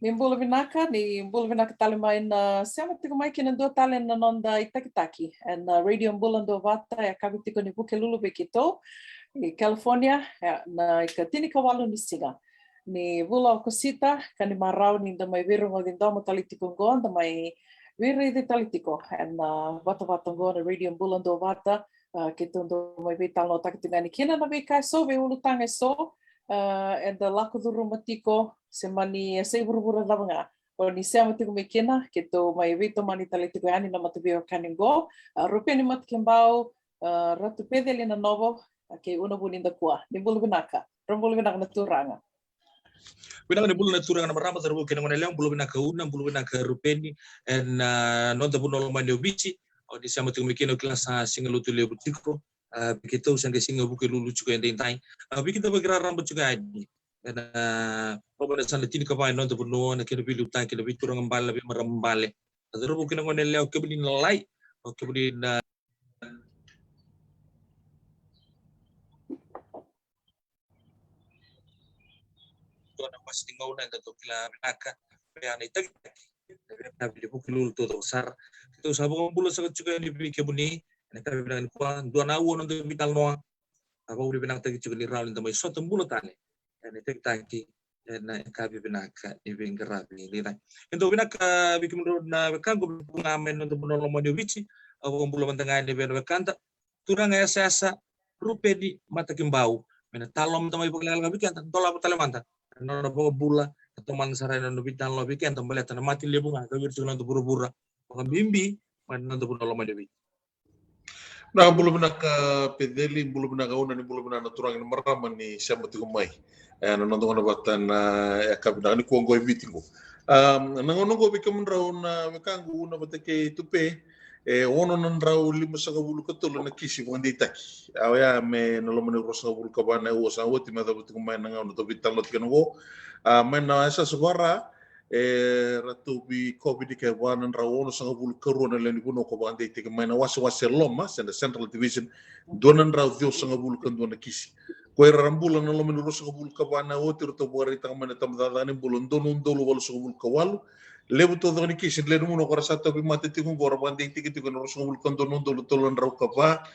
Ni mbula vinaka tali mai na sema tiko mai kina do tali na nonda itakitaki. Na radio mbula do vata ya kabi tiko ni buke lulu bekito i California na ikatini kawalu ni siga. Ni vula o kosita kani marau ni da mai viru ngodi ndomo tali tiko ngon da mai viru di tali tiko. Vata vata ngon na radio mbula do vata kito ndo mai vital no takitingani kina na vikai so ve ulu tanga so. Da lako duru matiko se mani se buru-buru lavanga. O ni se amatiku me kena, ke tō mai vito mani tale tiku ani na mataweo kaningo. Rupe ni matkembau, ratu pedeli na novo, ke una bulinda kua. Ni bulu binaka. Rumbulu binaka na turanga. Binaka ni bulu na turanga na marama tarabu kena ngone leong bulu binaka una, bulu binaka rupeni, en nonta buno mani obici, o ni se amatiku me kena klasa singa lutu leo butiko, begitu sangke singa buke lulu juga yang dentai. Begitu bergerak rambut juga ini. Pada sana tini kapai nonton penuh, nak kena pilih utang, kena pilih kurang embal, lebih merembal. Terus mungkin orang nilai, oke beli nilai, oke beli tuan apa sih ngau nanti tu kila benaka, yang itu kita pilih buku lulu tu besar. Itu sabuk bulan sangat juga ni pilih kebuni, nak kita bilang kuah dua nawu nonton vital noa. Apa boleh benang tadi juga ni rawlin tambah suatu bulan tali. Dan itu kita na kabi binaka ibing garabi ni na ento binaka bikin na kango ngamen no bono mo di wici awo mbulo mantangan ni ben kanta turang esa rupe di mata kimbau mena talom tamai paglal gabi kan tola tale manta no bo bula to man sarana no bitan lo biken to baleta na mati lebu nga gawir sunan to buru-bura bimbi man no bono mo di wici na bulu binaka pedeli bulu binaka una ni bulu binaka turang ni marama ni sambati kumai nonton batan kabina ni kuanggo meetingo nangonongo bikam raw na mekangu na batake tupe ono nan raw lima sanga bulu katolo na kisi mo ndi taki awya me nolomani rosa bulu kabana o sa woti ma dabut kumai nangono to bitalot kanogo men na esa suara ratu bi covid ke wanan raw ono sanga bulu korona len kuno ko bande te kumai na wasi loma sen central division donan raw dio sanga bulu kan dona kisi Kue rambulan na lomen rosa kabul kabana otir to buari tang mana tam dadani bulun donun dolu wal so kabul kawalu lebu to doni kisin le muno kora sata bi mate tikun gor bande tiki tiki no rosa kabul kan donun dolu tolon rau kapa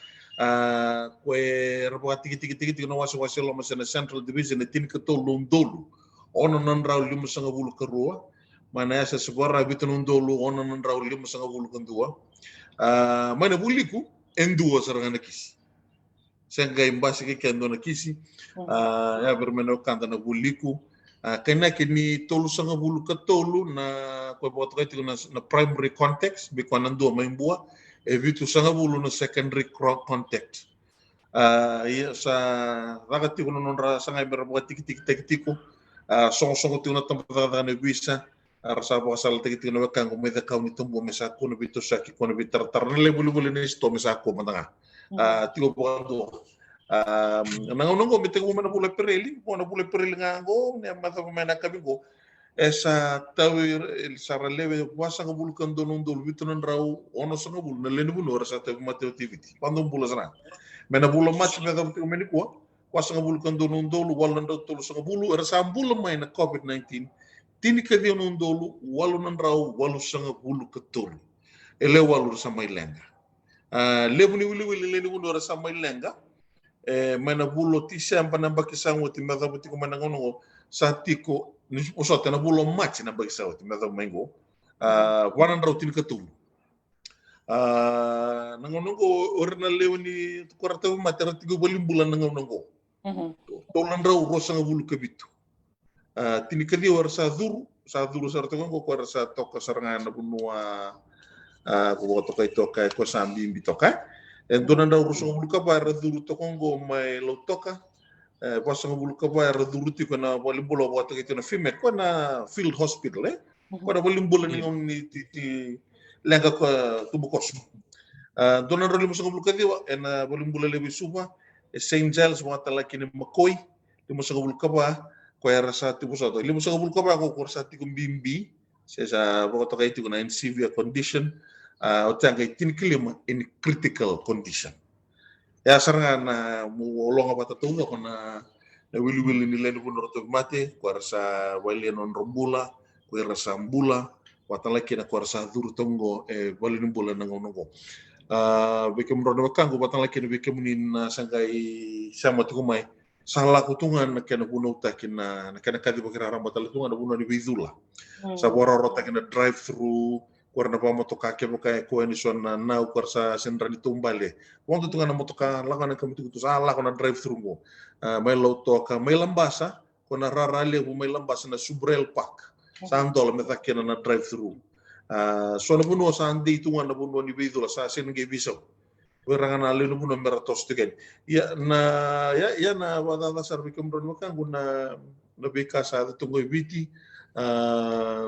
kue rabu tiki no wasa wasa lo masana central division tin ke tolun dolu ono nan rau limu sanga bulu kerua mana asa sebuah rabi tunun dolu ono nan rau limu sanga bulu kan dua mana buliku endua sarangana kisi sehingga imbasi ke kendo na kisi ya bermeno kanta na buliku kena kini tolu sanga bulu ke tolu na ko boto itu na primary context bi konan do main bua vitu sanga bulu na secondary context ya sa ragati ko non ra sanga berbuat tik song tu na tempat na bisa rasa pasal tik na wakang ko meda kauni tumbo mesa ko na bitu saki ko na bitar tarle bulu ni sto mesa ko matanga tigo pagando nangonongo mitego mana pula pereli ngango ne mata mana kabingo esa tawir el saraleve wasa ngabul kan donon dol bitunan raw ono sa ngabul na lenu no rasa taw mate activity pandong bula sana mena bula match na dapat meni ko wasa ngabul kan donon dol wala ndo tol sa ngabul rasa bula mai na covid-19 tini ka donon dol wala nan raw wala sa ngabul ka tol ele wala sa mai lenga lebu ni wili leni uno rasa mai lenga mana bulo tisam panamba kisango timada butiko manangono satiko ni usota na bulo match na bagisa timada mengo wanan rautin ketul nangono orna lewni korata matera tigo bolim bulan nangono tolan raw rosa ngabulu kebitu tini kadi war sa duru sarto ko rasa toka sarangan na bunua ko toka ko sambi bitoka donan daw ruso ngulu ka ba raduru to kongo mai lo toka pasa ngulu ka ba raduru ti ko na walimbolo wa to na fime ko na field hospital ko na walimbolo ni ngom ni ti lenga ko tubukos donan ro limuso ngulu ka diwa na walimbolo lebi suba St. Giles wa tala kini makoy limuso ngulu ka ba ko era sa tibuso to limuso ngulu ka ba ko kursa ti kumbimbi sa ko to kay ti ko na in severe condition otanga tin klima in critical condition ya sarang na mu olonga bata tunga kona na wili ni len kuno to mate ko rasa wali non rombula ko rasa bula watan laki na kuarsa duru tongo bali bula nangonongo beke mrono kango watan laki na beke munin sangkai sama tukumai salah kutungan na kena buno utakina na kena kadi bakira ramba talutungan na buno ni bizula sabora rota kena drive through kuarna pa motoka ke boka ko ni sona na kuarsa senra ni tumbale wong tungan na motoka lakana kamitu tu salah kona drive through mo mai lotoka mai lambasa kona rarale bu mai lambasa na Subrel Park sandol meta kena na drive through so na buno sandi tungan na buno ni bizula sa sen ge biso werangan ali no buno meratos tiken ya na wada dasar bikem ron makan guna na beka sa tungo biti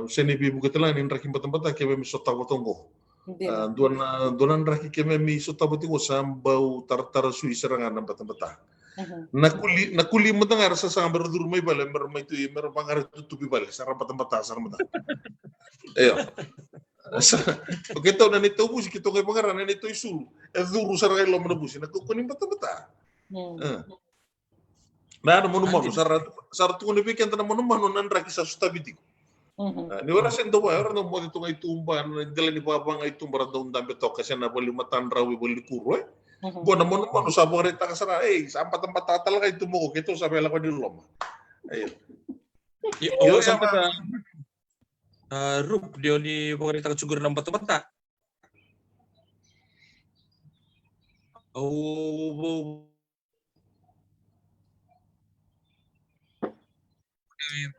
seni bibu ketelan in rakim batam-batam keme mi sota botongo donan raki keme mi sota botongo sambau tar sui serangan na batam-batam nakuli matangar sa sambar durmai bale mermai tu mer pangar tutupi bale sarang batam-batam sarang mata ayo oke tau na nito busi kito kay pangaran na nito isul duru sarang lo menebusi na kukunin batam-batam na manu sar tungo ni pikan tan manu nan raki sa sustabiti ni ora sendo ba ora no mo dito ngay tumba dala ni baba ngay tumba ra daun dambe to kasi na bali matan rawi bali kuro bona manu sa bore ta kasara sampai tempat tatal kay tumuko kito sabi la ko ni lom ayo yo sampai ta rup dia ni bore ta cugur nang bata-bata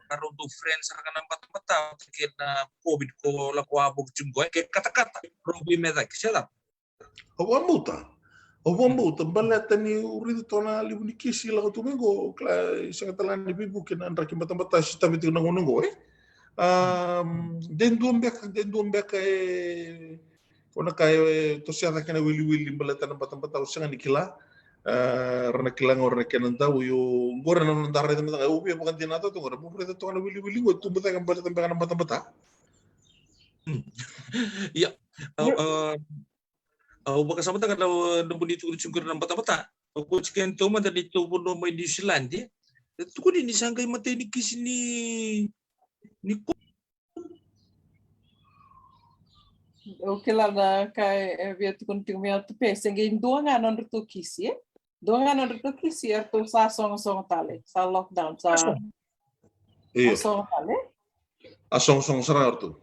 Karon tu friends akan nampak tempat kita COVID ko lakwa bog junggoy kay kata-kata problem medak siya Obuambuta balata ni urido tona libuni kisi la tumengo kla isang talan ni bibu kinan rakim batang-batang tabi tu nangonongo den duam beka kona kay to siya kana wili balata na batang-batang usang ni kila rana kilang or kenan tahu yo gora nan darre teman tahu ubi bukan dinato tu gora bufre tu kana wili go tu beta kan balata kan batang-batang ya baka sama kan nambuni tu cungkur nang bata-bata ko ciken to man dari tu pun mai di Zealand tu ko ni sangkai mate ni kisini ni ko o que lá na kai via tu contigo me tu pensa em doa não tu kisi doa não tu kisi tu sa song tale sa lockdown sa song tale asong sara tu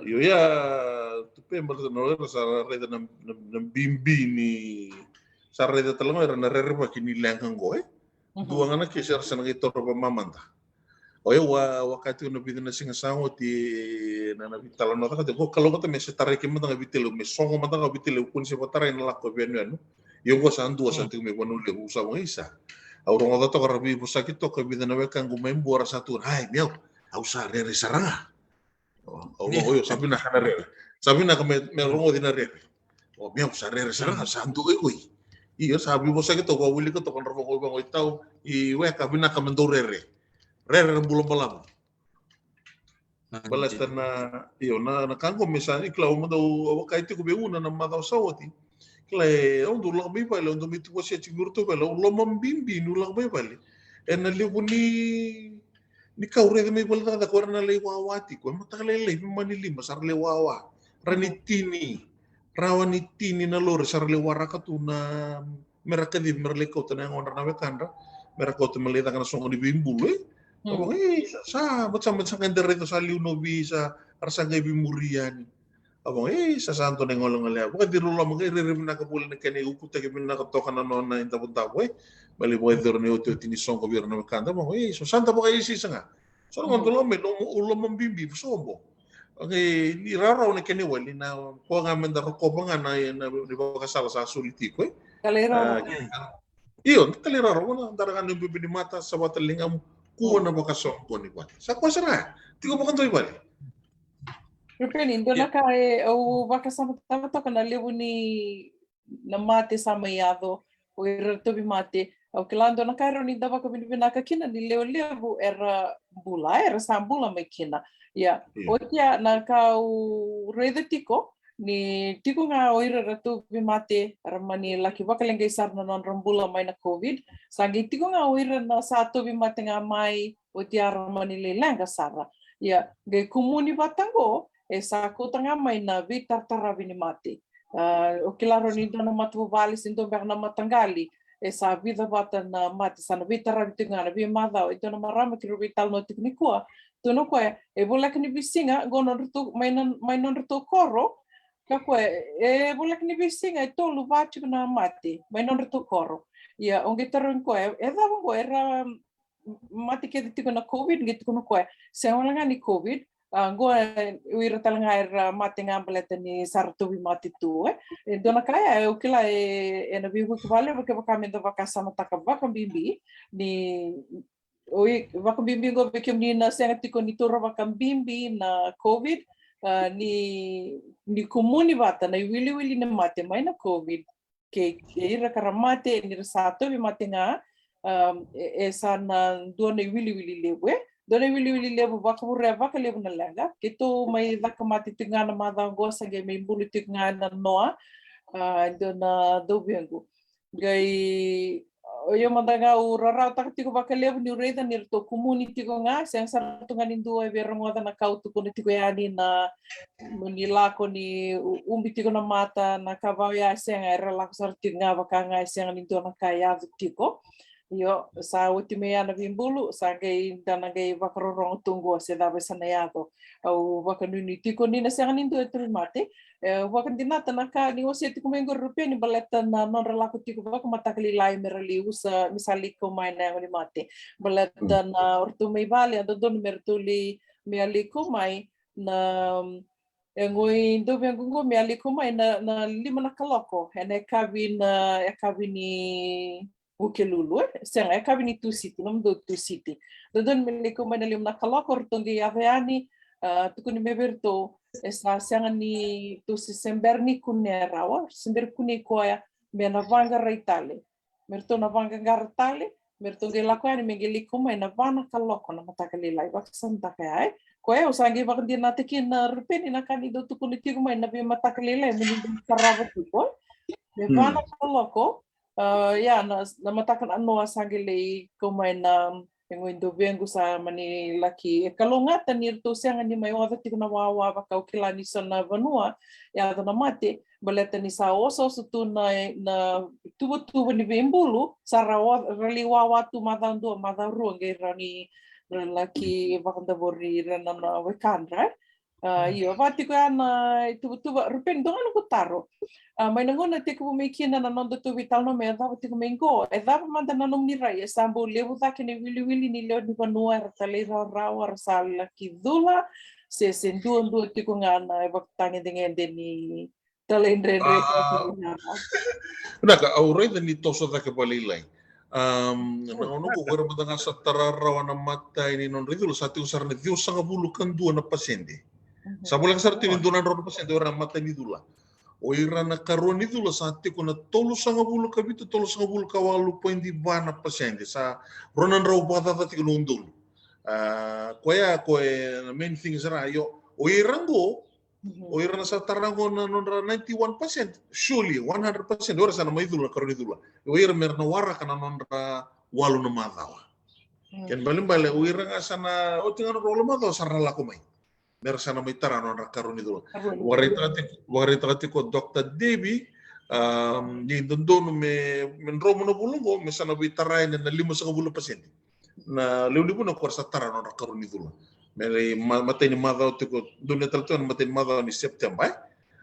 yo ya tu pember no sa rede na bimbi ni sa rede talong era na rere pa kini langang go duang ana kisar sa nang ito pa mamanta oye wakati no bidina singa sango ti na bitala no ta ko kalau ko me se tare ke mata bitelo me songo mata ka bitelo kun se patare na la ko benu yo go sandu santu me wanu le usa mo isa auro ngoda to rabi busaki to ko bidina we kan go membo ra satu hai miau ausa rere saranga oyo sabi na kanare sabi na me rongo dinare miau sa rere saranga sandu oi iyo sabi busaki to ko wili ko to kon ro ko bango itau I we ka bina ka mendorere rere bulan malam balata na iyo na kango misalnya iklau mo daw wakay ti ko be una na madaw sawati klay on do lang may pala on do mitu ko siya siguro to pala on lomam bimbi no lang may pala na libo ni kaure may pala ta ko na lay wawati ko matakalay manili masar le wawa ranitini rawanitini na lor sar le waraka tu na merakadi merleko to na ngon na wekandra merako to melita kana songo di bimbulu sa macam kan dari itu saliu nobi sa rasa gay bimurian abang sa santo neng ngolong ngale bukan di rulo mga iririm na kapulan na kani ukuta kami na katokan na noon na intabon-tabo bali boy der ni uto tinisong ko bir na makanda abang so santa po kayo sisa nga so ngon tulo me ulo mambimbi sombo okay ni raro na kani wali na ko nga man daro ko nga na di ba kasala sa sulitiko kalero iyon kalero na daragan ng bibini mata sa watalingam kuwa na makasong ko ni Wati. Sa kwa sara, di ko makantoy bali. Rupenin, doon na kay o baka sama to kana lebu ni na mate sa mayado o irto bi mate o kilando na kay ron inda baka binibina ka kina ni lebu era sambula may kina. Ya, o tia na ka rede tiko ni tiko nga oira ratu bimate ramani laki bakalengay sar na non rambula may na COVID sangi tiko nga oira na sato bimate nga may o tia ramani lelanga sara Ya, ge kumuni batango sa ko tanga mai na vitar taravini mate. O kilaro ni dona matu vale sin do berna matangali sa vida bata na mate sa na vitar ravitinga na vi mada o dona marama ki vital no tiknikua. Tono ko e bolak ni bisinga gono rtu mai non rtu koro. Ka ko e bolak ni bisinga e tolu vatu na mate mai non rtu koro. Ya, onge taron ko e dava go era mati ke tiko na COVID gitu kono ko se ona ni COVID go uira talanga era mate ngambelete ni sartubi mati tu e dona kaya o kila e na viu ko vale porque vakamenda vakasama taka vakambimbi ni oi vakambimbi go bekem ni na senga tiko ni toro vakambimbi na COVID ni komuni vata na wili na mate mai na COVID ke ira karamate ni sartubi mate nga sana dona wili lewe dona wili lewe vaka lewe na lenga kito mai vakamati tingana mada gosa ge mai bulu tingana noa dona dobengu gai yo mandaga u rarau takatiko vaka lewe ni reda ni to community ko nga sang sartu ngani dua verongoda na kautu ko tiko yani na ni lako ni umbitiko na mata na kavau ya senga era lako sartu nga vaka nga senga ni dona kaya tiko yo sa ultime ana vimbulu sa gai dana gai vakarorong tunggu se dava sanayado au vakanuni tiko ni na senganindo etrimate vakandinata naka ni ose tiko mengo rupiah ni baleta na non relaku tiko vakamatakali lai merali usa misali ko mai na ni mate baleta na ortu mai vale ando don mertuli meali ko mai na ngoi do vengo meali ko mai na lima na kaloko ene kavini Bukelulu, senga kavini tu city, nom do tu city. Dodon meliko manalim na kalakor tongi aveani, tukuni meverto, esa senga ni tu sember ni kunerawa, sember kuni koya, mena vanga raitale. Merto na vanga garatale, merto ge lakoani megeliko mai na vana kaloko na matakali lai baksan takai. Koya usangi vakandi na tekin na rupeni na kani do tukuni tigu mai na be matakali lai menindu karava tuko. Me vana kaloko. Ya na matakan ano asangile ko may na yung vengo sa mani laki kalongatan nirto siya nga ni may wala tiko na wawa baka ukilani sa na vanua ya na mate baleta ni sa oso sutu na tubo ni bembulu sa raliwawa tu madando madaru ngerani laki bakanda bori rana na wekandra iyo vati ko ana tuba rupen dongan ko taro may nangona tiko bumikina na nondo tu vital no me dava tiko mengo e dava manda na nom ni rai sambo levo ta kene wili ni leo ni vanua tale rawa sala ki dula se sendu tiko ngana e baktange dengan deni talendre Naka aurai ni toso ta ke balilai nangono ko kira matanga sa tararawa na mata ini non ridul satu usar ne dio sanga bulu kan dua na pasende sa bulan sar tini dua na pasende orang mata ni dula o ira na karon ni dula sa te ko na tolu sanga bulu ka bitu tolu sanga bulu ka walu poindi bana pasende sa ronan raw bata ta tiko nundul koya ko main thing sara yo o irango o ira na sa tarango na non 91% surely 100% ora sana mai dula karon ni dula o ira mer na wara kana non walu na madawa ken bale o ira nga sana o tinga no rolo madawa sarna lako mai mer sana mai tarano na karon ni dula warita ko Dr. Debbie ni dondono men romo no bulungo me sana bitarai na 5% na leuli na kursa tarano na karon ni dula Mele matay ni madaw tiko doon na talaga matay ni madaw ni September.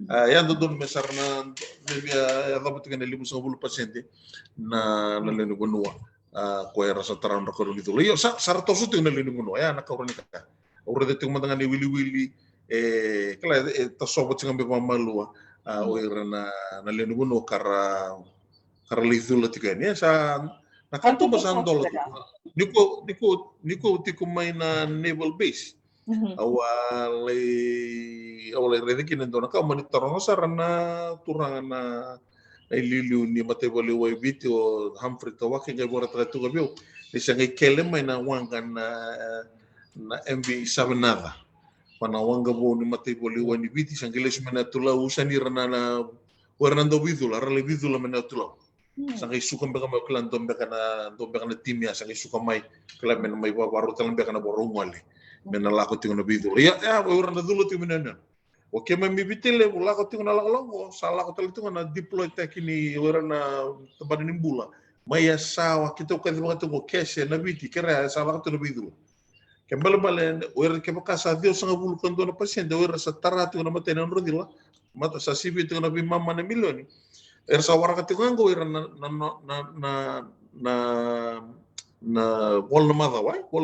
Yan doon mesarna ya dapat kan 50% na naliligunwa. Kuya rasa taran na karon dito. Yo sartoso ting naliligunwa ya nakaron ka. Ora dito matanga ni wili kala tasobot sing ambe mamalua. Oira na naliligunwa kara lidula tikan ya sa nakanto basan dolo niko tiko may na naval base awalay rede kinendo na ka monitor nga sarana turangan na ililiw ni matebali way video Humphrey Tawaki ngay bora trato gabiyo isang ikele may na wangan na MV Sabanada panawanga bo ni matebali way ni video isang kilis man na tulaw usanira na warnando video arale video man na tulaw sangai suka beka mai klan dombe kana timia sangai suka mai klan men mai baru talan beka na borong wale menalako tingo na bidul. Ya, orang na dulu tingo na. Oke, memibitile ulako tingo na lakolongo, salako tali tingo na deploy tekini orang na tempat ini bula. Maya sawa kita ukat mga tingo kese na biti kera salako tingo na bidul. Kembali orang kebakasa Dio sanga bulu kanto na pasyente orang sa tara tingo na matena na rodila. Mata sa sibi tingo na bimama na milioni. Sa waraka tingo ngo orang na wal na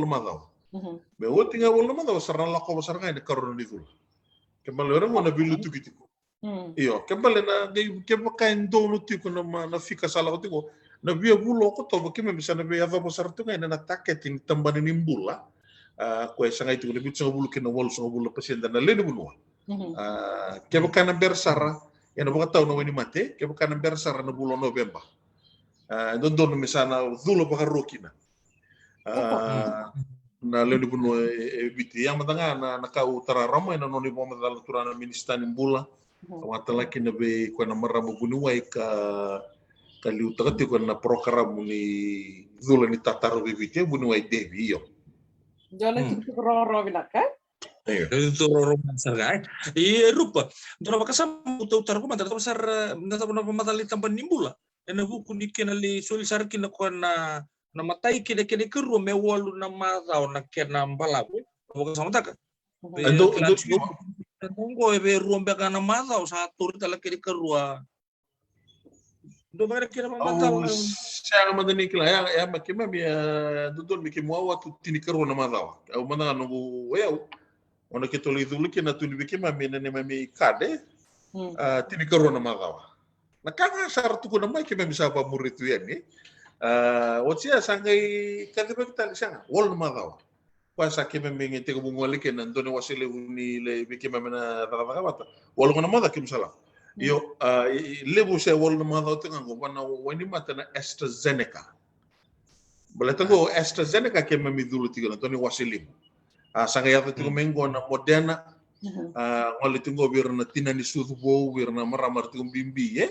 madaw. Me wotinga wal na madaw sarna lako sarna ina karon dito. Kembali orang mo na bilu tukitiko. Iyo, kembali na kebakain dono tiko na fika sala ko tiko. Na biya bulo ko to bakime bisa na biya va bosar to ngayon na taketing tambanin nimbula. Kue sanga itu na bitsa bulu kina wal sanga bulu pasyente na lene bunwa. Kebakain na bersara yan na baka taw na wani mate, kebakain na bersara na bulo November. Doon misana dulo baka rokina. Na lene bunwa biti yang matanga na nakautara ramai na noni mo madala turana ministan imbula. Watalaki na be ko na maramu bunuway ka liutakati ko na program ni dulo ni tataro biti bunuway devi yo. Jole tu roro bilaka. Itu roman sarga. Rupa. Dona bakasam utara ko mandata sar nata na pamatali tampan nimbula. Na buku ni kenali soli sarki na ko na matai kene keru me walu na mata na kena mbalabu. Bakasam taka. Ando Tunggu ebe ruombe kana mata satu tala kene kerua. Do bare kena mata. Siya madani kila ya makima biya dudon mikimwa watu tini keru na mata. Au mana nungu weo. Ona kitoli dulu kina tuni bikima mina ne mami kade. Tini keru na mata. Nakanga sartu ko na mai kima bisa pa muritu yani. Otsia sangai kadiba kita lisanga wal na mata. Kuasa kime mingi teko bungwali ke nandone wasile uni le bikima mena takata wal ngona mada kim sala yo lebu se wal mada tenga go wana wani mata na AstraZeneca bala tango AstraZeneca kime mi dulu tiga nandone wasile sanga yata teko mengo na Moderna ngoli tengo birna tinani sutubo birna maramar teko bimbi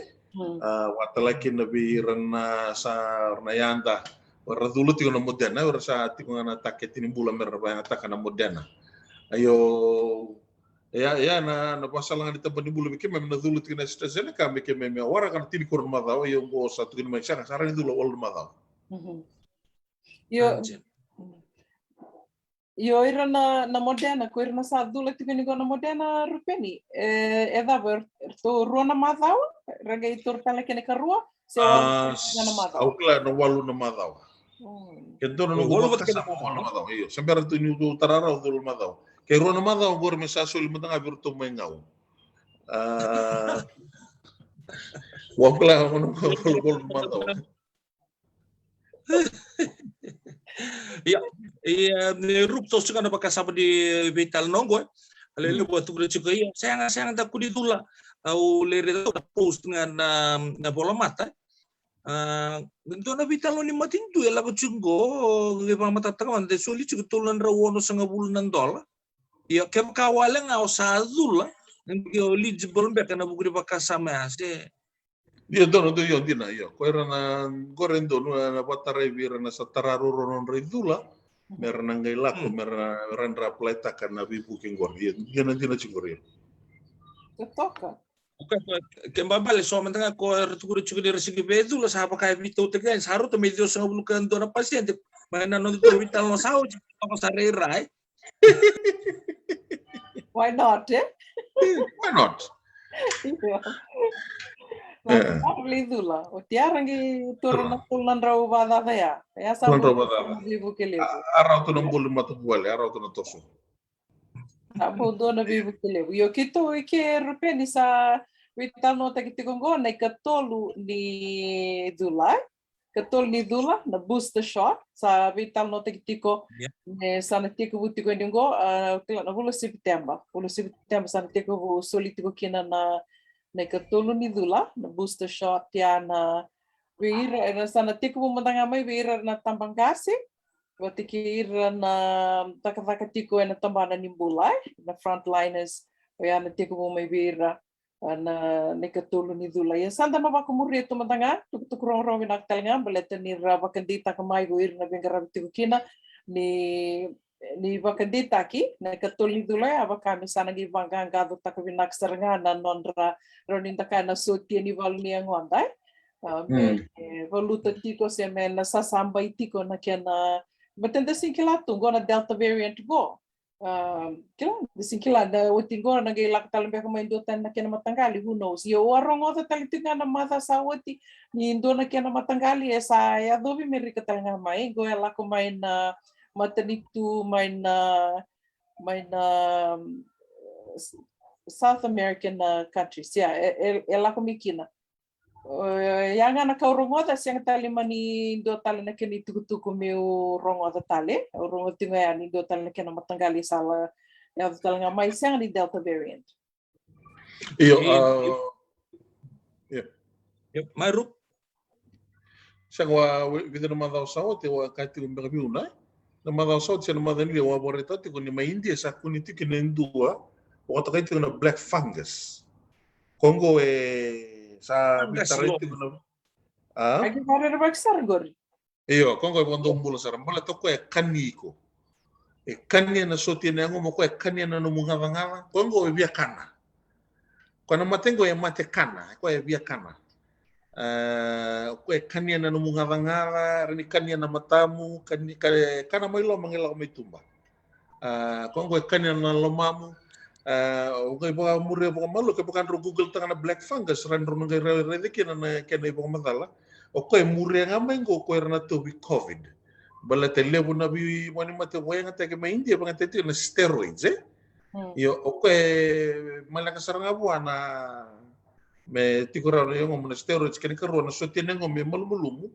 watalaki na birna sa yanda Ora dulu tiga na Moderna, ora sa tiga na take tinimbula merah bayang taka na Moderna. Ayo, ya na pasalangan di tempat nimbula bikin memang na dulu tiga na AstraZeneca bikin memang orang kan tini kurun madau, ayo go satu kini macam sekarang dulu awal madau. Yo ira na Moderna, ko ira na sa dulu tiga ni go na Moderna rupeni. Eda ber to ruana madau, raga itu tala kene karua. Aukla na walu na madau. Kento na nungu bakasa mo walu madau. Iyo, sampai tu nyudu tarara udul madau. Kaya ruana madau gor mesaso limang tanga berto mengau. Wakla na walu madau. Ya, rup to suka na bakasa di vital nonggo. Alele buat tu juga iya. Sayang tak kudi tula. Au lere to post na bola mata. Então na vital ni matin tu ela ko chungo le pa mata tanga de soli chu tulan ra wono sanga bulunan dola. Ya kem kawale nga o sa azula. Ngi o lij bolbe kana bugri bakasa ma se. Dia dono do yo dina yo. Ko era na gorendo na batare vira na satararo non ridula. Merna ngai lako merna randra pleta kana bibu kingor. Dia na dina chingor. Toka. Kembali soalnya tengah ko retukuri cukup dari segi betul lah sahabat kayak itu tegan saru tu medio sangat bulukan dona pasien mana nanti tu vital no sahu apa sarerai. Why not? Why not? Beli dulu. Tiara ngi turunan rau bada ya. Ya sama. Bibu kelebu. Arau tu nombol matu buale, arau tu natoso. Abu dona bibu kelebu. Yo kito ike rupeni sa vital nota kitigongo na katolu ni dula. Katol ni dula na booster shot sa vital nota kitiko ne sana tiko butiko ndingo na bulo September. Bulo September sana tiko bu solitiko kina na katolu ni dula na booster shot ya na vira na sana tiko bu matanga mai vira na tambang kasi. Watikir na taka tiko na tambana nimbulai na frontliners ya na tiko bu mai vira na nekatulu ni dula ya sanda ma bako muri to matanga tuk rong nak talanga baleta ni raba kandita kamay go ir na bengara tiko kina ni ni wakaditaki na katulidulay aba kami sana givangangado takavinak sarangana nondra roninda kana sotia ni valnia ngondai me voluta tiko se me na sasamba itiko na kena batenda sinkila tungo na delta variant go kila sinkila na utingo na gilak talambe ko maindo tan na kena matangali who knows yo warongo ta talitinga na mata sawati ni indo na kena matangali esa ya dobi merika talanga mai go ela ko mai na matanitu main South American countries. Yeah, ela kumikina. Yang anak kau rongoda siang tali mani do tali na kini tuku meu rongoda tali. Rongoda tinga ya ni do tali na kena matanggali sala ya do tali ngamai siang ni Delta variant. Iyo, Marup. Siang wa vida na madao sawa te wa kati kumbiuna. Na madao sawa te na madani wa boreta te kuni ma India sa kuni tiki na indua wa takai te na black fungus. Kongo sa bitara te kuna Agi kare na baksar gori. Iyo, kongo bondo mbula sara mbala to ko kaniko. Kania na soti na ngo mo ko kania na no munganga kongo via kana. Kona matengo mate kana, ko via kana. Ko kania na no munganga rini kania na matamu kana mai lo mangela mai tumba. Kongo kania na lomamu okay ba mure ba malu ke bukan ro Google tanga black fungus ran ro ngai re ke na ke nei ba madala okay mure ngamengo ko erna to bi covid bala te lebu na bi wani mate wayanga te ke mai India ba te na steroids yo okay malaka saranga buana me tikora yo ngom na steroids ke ka ro na so tene ngom me malmulumu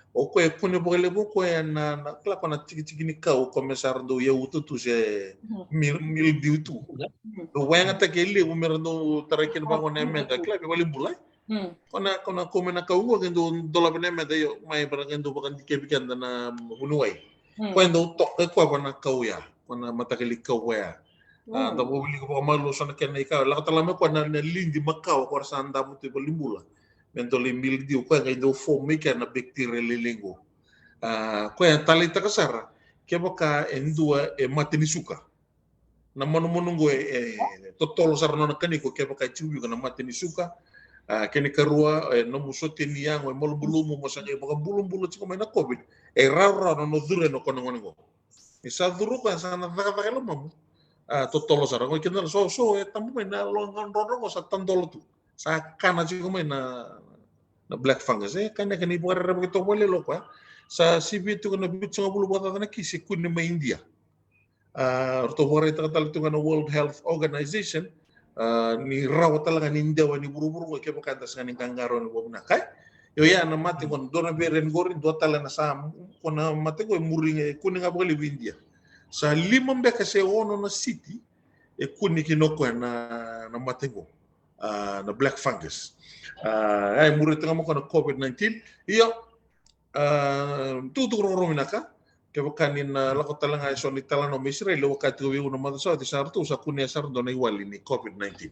okay kone bo lebu ko na kla kona tiki ni ka o começar do eu tu je mil diutu do wayanga te ke lebu merno tarakin ba ngone me da kla be wali bulai kona come na ka uwa kendo dola bene me yo mai para kendo bakan dike bikan na hunuai quando to ko ba na ka uya kona mata ke li ka uya da bo li ko malu sana ken ka la ta lama ko na lindi makau ko sanda muti bolimbula mentoli mil diu ko ngai do fo me na bacteria lelengo ko ya talita kasara ke baka endua matini suka na manu go totolo sarno na kaniko ke baka chubi na matini suka kene karua no musote ni yango mol bulumu mosange baka bulu chiko na covid rara no dure no kono ngo isa duru ko sana daga lo mamu totolo sarno ko kena so tamu na lo ngondoro sa tandolo tu sa kana chiko na black fungus kana kani buara begitu boleh lo pa sa sibi tu kana bit nga bulu bata na kisi kunni ma India orto bore ta tal tu kana World Health Organization ni raw talaga ni India ni buru-buru ke bakanta sa ni kangaro ni bobna kai yo ya na mate kon dona beren gori do tala na sa kona mate ko muringe kunni nga bali India sa limam be ka se ono na city kunni kinoko na mate ko na black fungus ay murid tengah mo na COVID-19 iyo tuturo minaka ke bakanin lakot talang ay so ni talano Israel wakati ko yung naman sa sarto sa kunya sardo na iwali ni COVID-19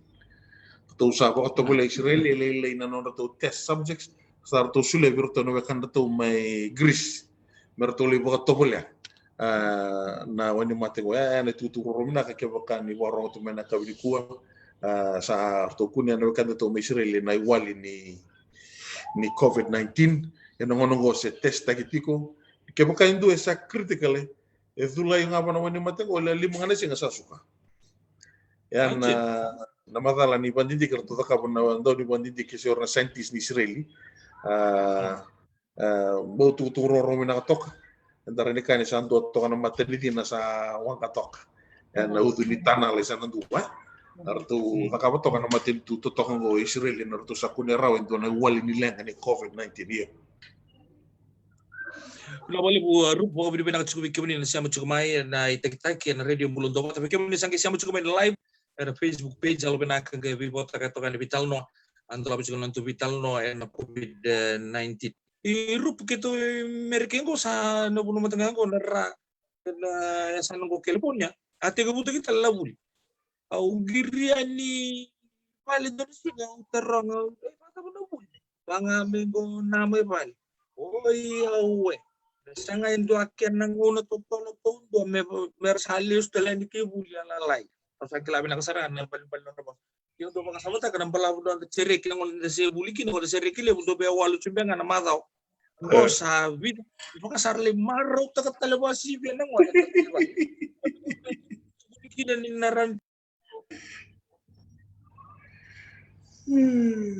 to sa ko to bula Israel ilay na no to test subjects sarto sule birto no kan to may Greece merto li to bula na wani mate ko na tuturo minaka ke bakani warong to mena ka kuwa sa to kunya no kan to may Israel na iwali ni COVID-19 yang ngonongo se test tagitiko ke baka indu esa critically dula yung apa namanya mate ko la lima ngana singa sasuka yan na madala ni bandidi kerto ka na ndo ni bandidi ke se orna scientist ni Israeli mo tuturo ro mina tok ndara ni kan sa ndo to kana maternity na sa wangka tok yan na udu ni tanale sa ndu artu nakabato kana matin tu totongo Israel na artu sa kuneraw ndo na wali ni lenga ni COVID-19 ye Lo boleh rupo bidi bina cukup kemini na siya cukup mai na itek-itek na radio mulun do tapi kemini sangki siya cukup mai live na Facebook page alo bina ka vivo takatokan vital no ando labi cukup nantu vital no na COVID-19 rupo kito merkengo sa no buno matangango na sa nangko California ate ko buto kita labul au giriani pali do siga terang mata buno bul banga mengo namay pali oi awe Sanga indo akin nang una totono tondo me mersalius telen ke bulia lalai. Pasal kelabi nak saran na bal na ba. Yung do mga samota kanang balaw do cerek nang on se bulikin on cerek le do be walu chumbenga na madaw. Go sa vid baka sarli maro ta talabasi be nang wala. Bulikin ni naran.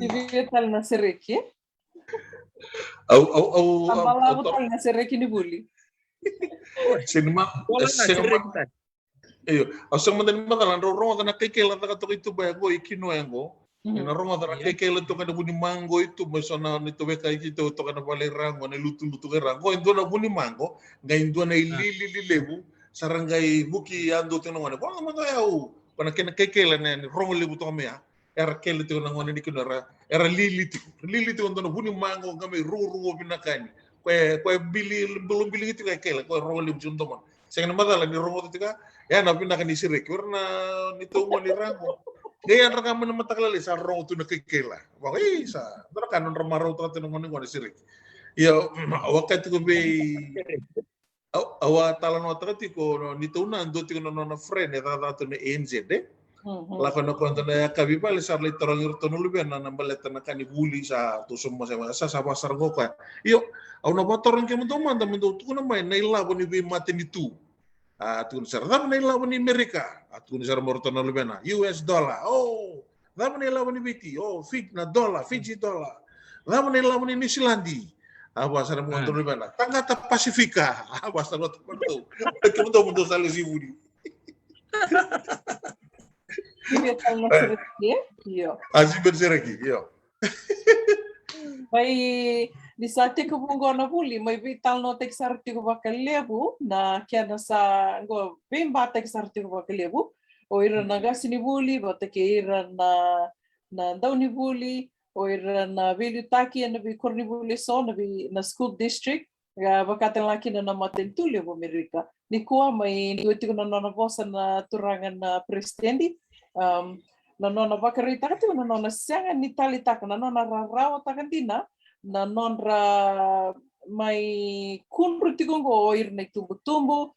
Ibital na sereki. Au Ambala butal na sereki ni buli. sinema Wala na cerek ta. Iyo, asang madali matalan rongo na kekela ta kato itu ba go ikino yango. Na rongo ta kekela to kana buni mango itu masona nito be kai kito to kana bale rango na lutu rango indo na buni mango, ngai indo na ili lebu sarangai buki ando teno ngone. Ko mga yau, pana kena kekela na rongo lebu to mea. Era kele to na ngone dikino era lili to ndo na buni mango ngame rungo binakani. Kwe belum bili itu kayak kele, kwe rongo lebu junto man. Saya mata lagi rongo itu kan, ya nabi nak ni sirik, karena itu mau ni rango. Gaya rakam mana mata kelali, sa rongo tu nak kekela. Wah, sa, terakan orang marau tu kan ngoni ngoni sirik. Ya, waktu itu be, awak talan waktu itu ko ni tu na ando tu na friend, ya tata tu ni NZ deh. Lakon ako ando na kabi bali sa lay torang yurto nulubi na nambalet na kani buli sa tusum mo sa pasar ko ka. Iyo, aw na batorang kemo teman tu na may nailabo ni be matin itu. Atun sar dam nailabo ni Amerika. Atun sar morto nulubi na US dollar. Oh, dam nailabo ni BT. Oh, Fiji dollar. Dam nailabo ni New Zealandi. Bahasa mo ando nulubi na. Tangata Pasifika. Bahasa mo to. Kemo to mo sa lesi buli. Ibital na sereki. Iyo. Azi bersereki, iyo. May disate ko bungo na buli, may vital no tek sarti ko bakalebu na kaya na sa go bimba tek sarti ko bakalebu o ira na gasi ni buli bate ke ira na daw ni buli o ira na vilutaki na bi korni buli so na school district ga bakatan laki na maten tulio bo Amerika ni kuwa may duti ko na bosa na turangan na presidente na nona bakarita kati na nona sianga ni talita na nona rarawa takantina na nonra mai kunru tigongo oir na tumbu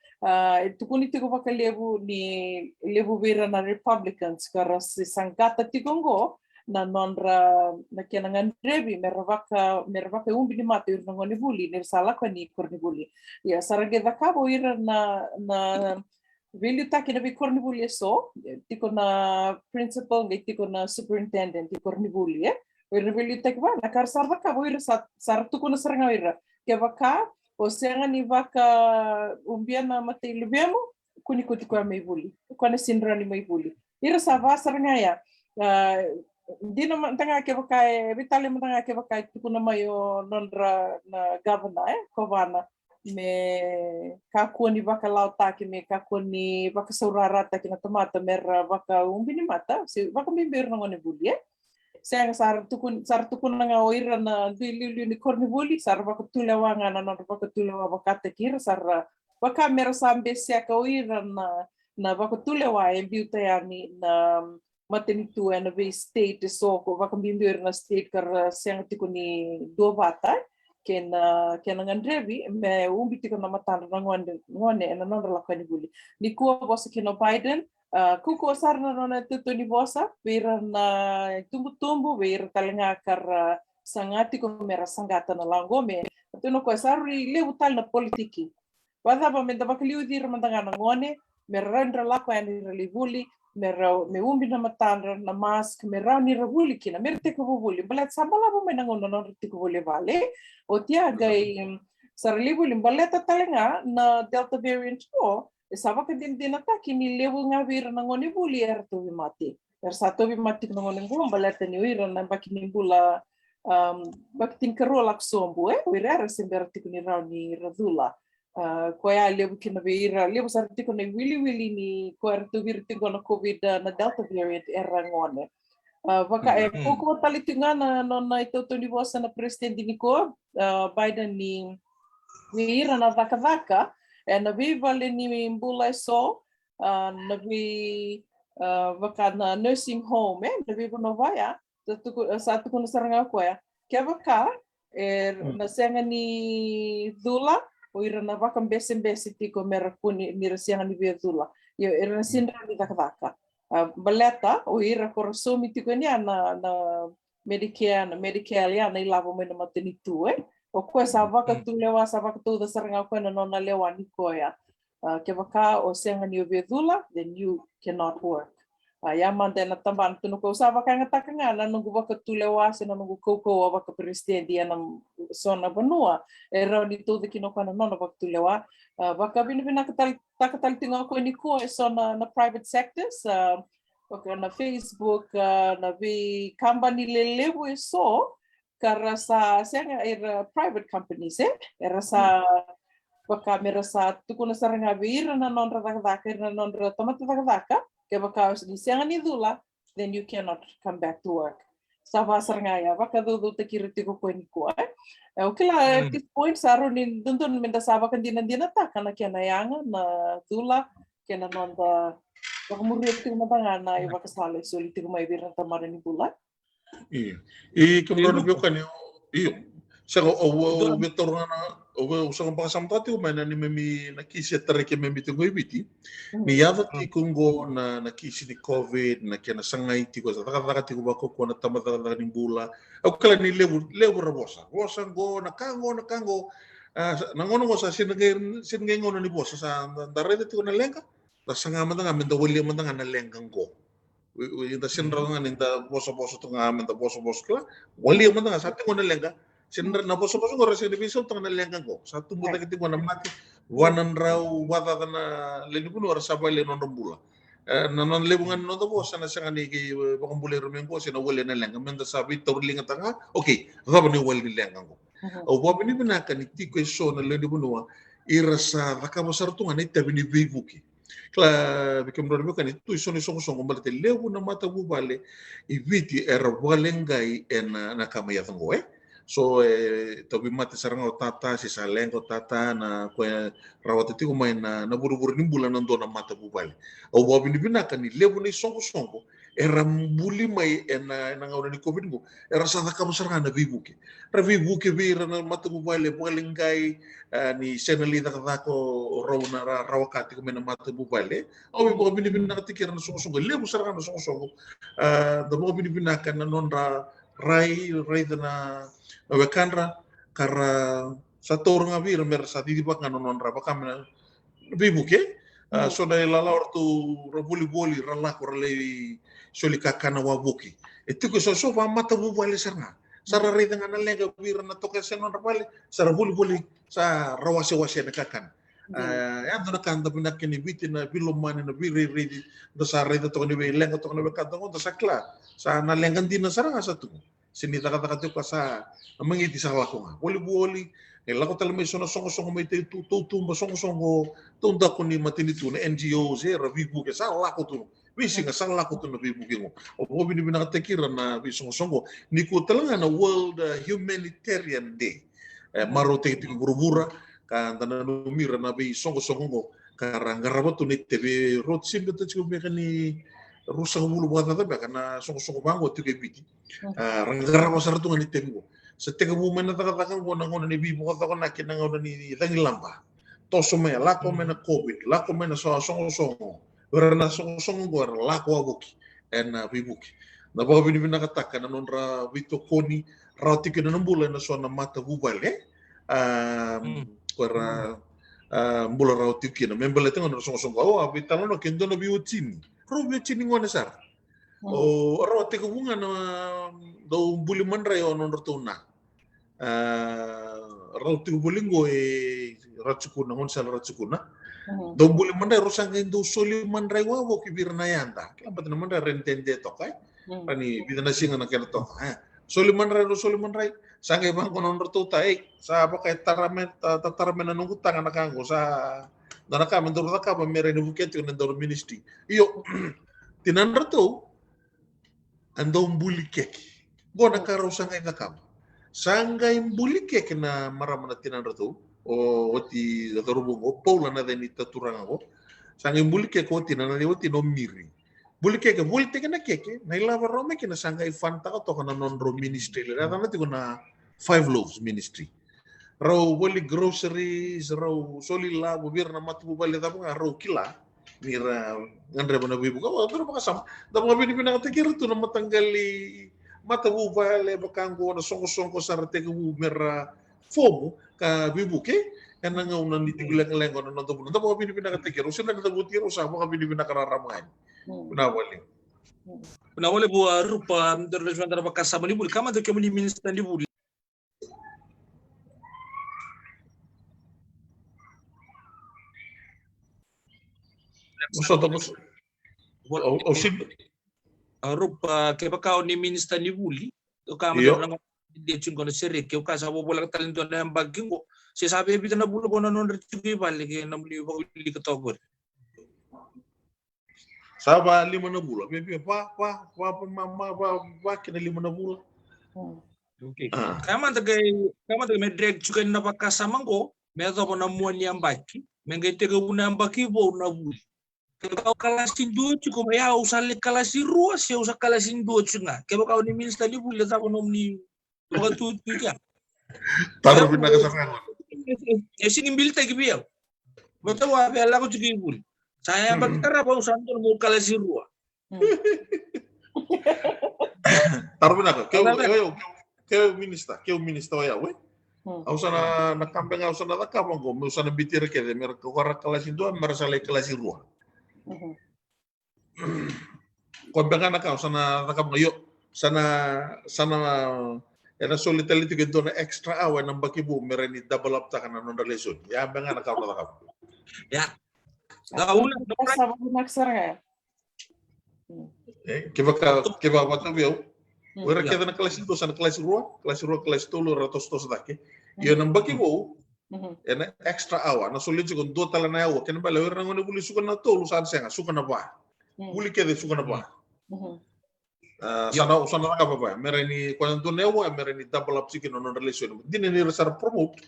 tukuni tigo bakalebu ni lebu vira na Republicans kara si sangata tigongo na nonra na kenangan rebi meravaka umbi ni mate ir ngoni buli ni sala ko ni korni buli ya sarage dakabo ir na Will taki na bi kornibuli so, tiko na principal, tiko na superintendent, tiko kornibuli will taki ba, nakar sarva ka, oira sartuko na saranga oira. Kaya baka, o senga ni baka umbia na mati lubiamo, kuni kuti kwa may buli, kwa na sinra ni may buli. Ira sarva saranga ya, di naman tanga kaya baka, vitali mo tanga kaya baka, tiko na mayo nondra na governor, kovana. Me kakua ni baka lau taki me kakua ni baka saurara taki na tomata mera baka umbi ni mata si baka mimbir na ngone buli sayang sar tukun na nga oira na dililu ni korni buli sar baka tulawanga na baka tulawa baka tekir sar baka mera sambe siya ka oira na baka tulawa embiuta yani na matinitu na be state so ko baka mimbir na state kar sayang tikun ni dua bata kena ngandrevi me umbi tiko na matan na ngone na non lakani buli ni kuwa bosa kino Biden kuko sar na nona tutu ni bosa vira na tumbu vira talenga kar sangati ko mera sangata na langome tuno ko sarri lewu tal na politiki wada ba menda bakliu dir mandanga na ngone mera ndra lako ani relivuli me umbi na matandra na mask me rauni rabuli kina mer teko buli balat sambala bo me nangono no teko buli vale o tia gai sarlibu limbaleta talenga na delta variant ko esaba ka din ataki ni lewu nga vir na ngoni buli erto mati ersato mati no ngoni ngum baleta ni wira na bakini bula bakitin karola ksombu wira sember tiko ni rauni radula koya lebu kina beira lebu sarti ko wili ni ko erto virti ko na covid na delta variant ngone baka koko talitinga na nona ito ni bosa na presidente niko Biden ni wira na vaka na vale ni mbula so na vi baka na nursing home na vi no vaya satu ko na saranga ko ya kaya baka na senga ni dula o ira na waka mbese tiko mera kuni mira sianga ni viatula. Yo ira na sinra ni takataka. Baleta o ira korosomi tiko ni na Medicare ya na ilavo mena mateni tu o koe sa waka tu lewa sa waka tu da saranga koe na nona lewa ni koea. Ke waka o sianga ni o viatula, then you cannot work. Yaman na tamban tu nuko sa waka ngataka nga na nungu waka tu lewa se na nungu koko o waka presidente ya na sona banua. Era ni tu de kino kana nona waka tu lewa. Waka binibina takatali tinga koe ni koe so na private sectors. Okay, na Facebook, na vi company lelewu so, kara sa sianga era private companies era sa waka mera sa tukuna saranga vira na non radaka na non tomata radaka, ke waka ni sianga ni dula, then you cannot come back to work. Sa va saranga ya waka do te kiriti ko ni ko o kila at this point saro ni dundun minda sa waka dinan ta kana kena yanga na dula kena non da Pagmuriat ko na na iba kasali so ulit ko may birang tamarin ni bulat. Iya. Kemudian biarkan iyo. Saka o betor na o sa kung pasamtati o may na ni memi nakisi tarike memi tungo ibiti. Miyava ti kungo na nakisi ni COVID na kena sangay ti ko sa taka ti ko ba ko na tamata ni bula. O kala ni lebu rabosa. Bosa go nakango nangono ko sa sinengay ngono ni bosa sa darete ti ko na lengka. Sanga manda minta wali manda na lenggang go. Inda sinra nga ninda boso to nga minta boso kla. Wali manda nga sati ko na lenga. Sinra na boso ko rasa division to nga lenggang go. Satu buta kiti ko na mati. Wanan raw wata na lenipuno ara sabay le non bula. Non lebungan no to bosa na sanga ni ki bakambule rumen ko sina wali na lenga minta sabi tawlinga tanga. Okay, raba ni wali lenggang go. O wabi ni binaka ni tiko so na lenipuno irasa rakabasar to nga ni tabi ni bibuki. Kla bikin berdoa kan itu iso ni songo balate lewu na mata bubale ibiti era walengai na kama ya tango so tobi mate saranga tata si salengo tata na ko rawat itu main na buru-buru ni bulan ndo na mata bubale o wabi ni binaka ni lewu ni songo era mbuli mai na ngawna ni covid go era sa kama saranga na bibuke rabibuke bira na mata bubale walengai ni senali ko rawakati ko mena mata bubale o bi ko binibina tikira na songo lebu saranga na songo da mo binibina kan na non rai na wekandra kara sator nga bir mer sa titipak nga non bakam bibuke so na lala ortu rabuli ralako ralei soli kakana wabuki itu ko so fa mata bubale saranga sara rida nga nalenga bir na toke senon rapale sara buli sa rawase na kakan ya do kan da binak ni biti na bilomane na biri ridi do sa rida to ni lenga to ni kanta ko sa kla sa nalengan din na saranga sa tu sini taka to sa mangiti sa lako nga buli lako talme so na songo may tutumba songo tunda ko ni matinitu na NGOs rabibu ke sa lako to wisi nga sa lako to na bibu mo o binibina tekira na songo ni ko talanga na World Humanitarian Day marote ti burubura kan tanah numira na bi songo karang garabat ni tebe rot simbe to chiku mekani rusang bulu buat tata karena songo bango tu ke biti ranggaraba sartu ngani tebe setega bu mena taka ngona ni bi mo taka na kina ngona ni tangi lamba toso me lako mena covid lako mena songo berna songo lako abuki en bibuki na bawa bini katakan non ra vito koni rauti ke na bulan na so na mata bubale para mbula rauti ke na membele tengo na songo o abitalo no kendo na biutin robio chini ngone sar o rauti ko bunga na do buli mandra yo non rotuna rauti bulingo ratsukuna ngon sal ratsukuna do buli mandra rosang endo soli mandra wa wo kibirna yanda lambat na mandra rentende to kai pani bidana singa na kena to Soliman Rai sangai bang konon rotu tai sa apa kay tataramen na nunggu tangan nakanggo sa nanaka mendur taka pamere ni buket ko nandor ministry iyo tinan rotu andong buli kek go nakaro sangai nakam sangai buli kek na maramana tinan rotu o ti datorubungo paula na deni taturango sangai buli kek o tinan na oti no miri buli keke na keke na ilava rome kina sanga ifanta to kana non ro ministry le dana ti na 5 loaves ministry Rau beli groceries, rau solila, bubir na matu bali tapi rau kila. Mira ngandre mana bibu kau apa kasam. Tapi ngapain pinang tekir tu nama tanggali mata bu bale bakanggo na songko sarate bu mera fomo ka bibu ke karena ngau nanti tigulang lengo na nonton tapi ngapain pinang tekir usin na tabutir usah ngapain pinang kararamai. Penawali. Penawali buat rupa internasional antara kasam ni buli kama tu kemuni minister ni buli. Rupa kebakau ni minister ni buli tu kama tu dia cungkon seri ke uka sabo bola talento na bagi ko si sabi bita na bulo kono non retugi balik na muli ketogor. Saba 5 na bulan, mama kena 5 na bulan. Okay. Kama tagai medrek juga na pakasama ko, meto po na muan yang baki, mengai tega una baki bo na buli. Kau kalasin dua cukup ya usah kalasin ruas ya usah kalasin dua cunga. Kau kau ni minsta ni buli tak kono ni bukan tu ya. Taruh pindah ke sana. Sini bilta kibiau. Betul apa yang aku juga buli. Saya berkata apa usaha untuk mau kalasin ruas. Taruh pindah ke minista ya we. Ausana na kampeng ausana na kapang ko, ausana bitir ke de mer ko kalasin dua merasa kalasin ruas. Konbengan na ausana na kapang yo sana era solitality ke dona extra awa nang bakibu mereni double up takana non relation. Ya bengan na kapang. Ya. Gauna sama naksara. Kiba watu biau. Wera kita na kelas itu sana kelas tolu ratus tos dake. Yo nang bakibu ena extra awa na sulit juga do tala na awa ken bala wera ngone buli suka na tolu san senga suka na ba. Buli kede suka na ba. Sana ka ba mereni kwanto newa mereni double up chicken non relation. Dine ni resar promote.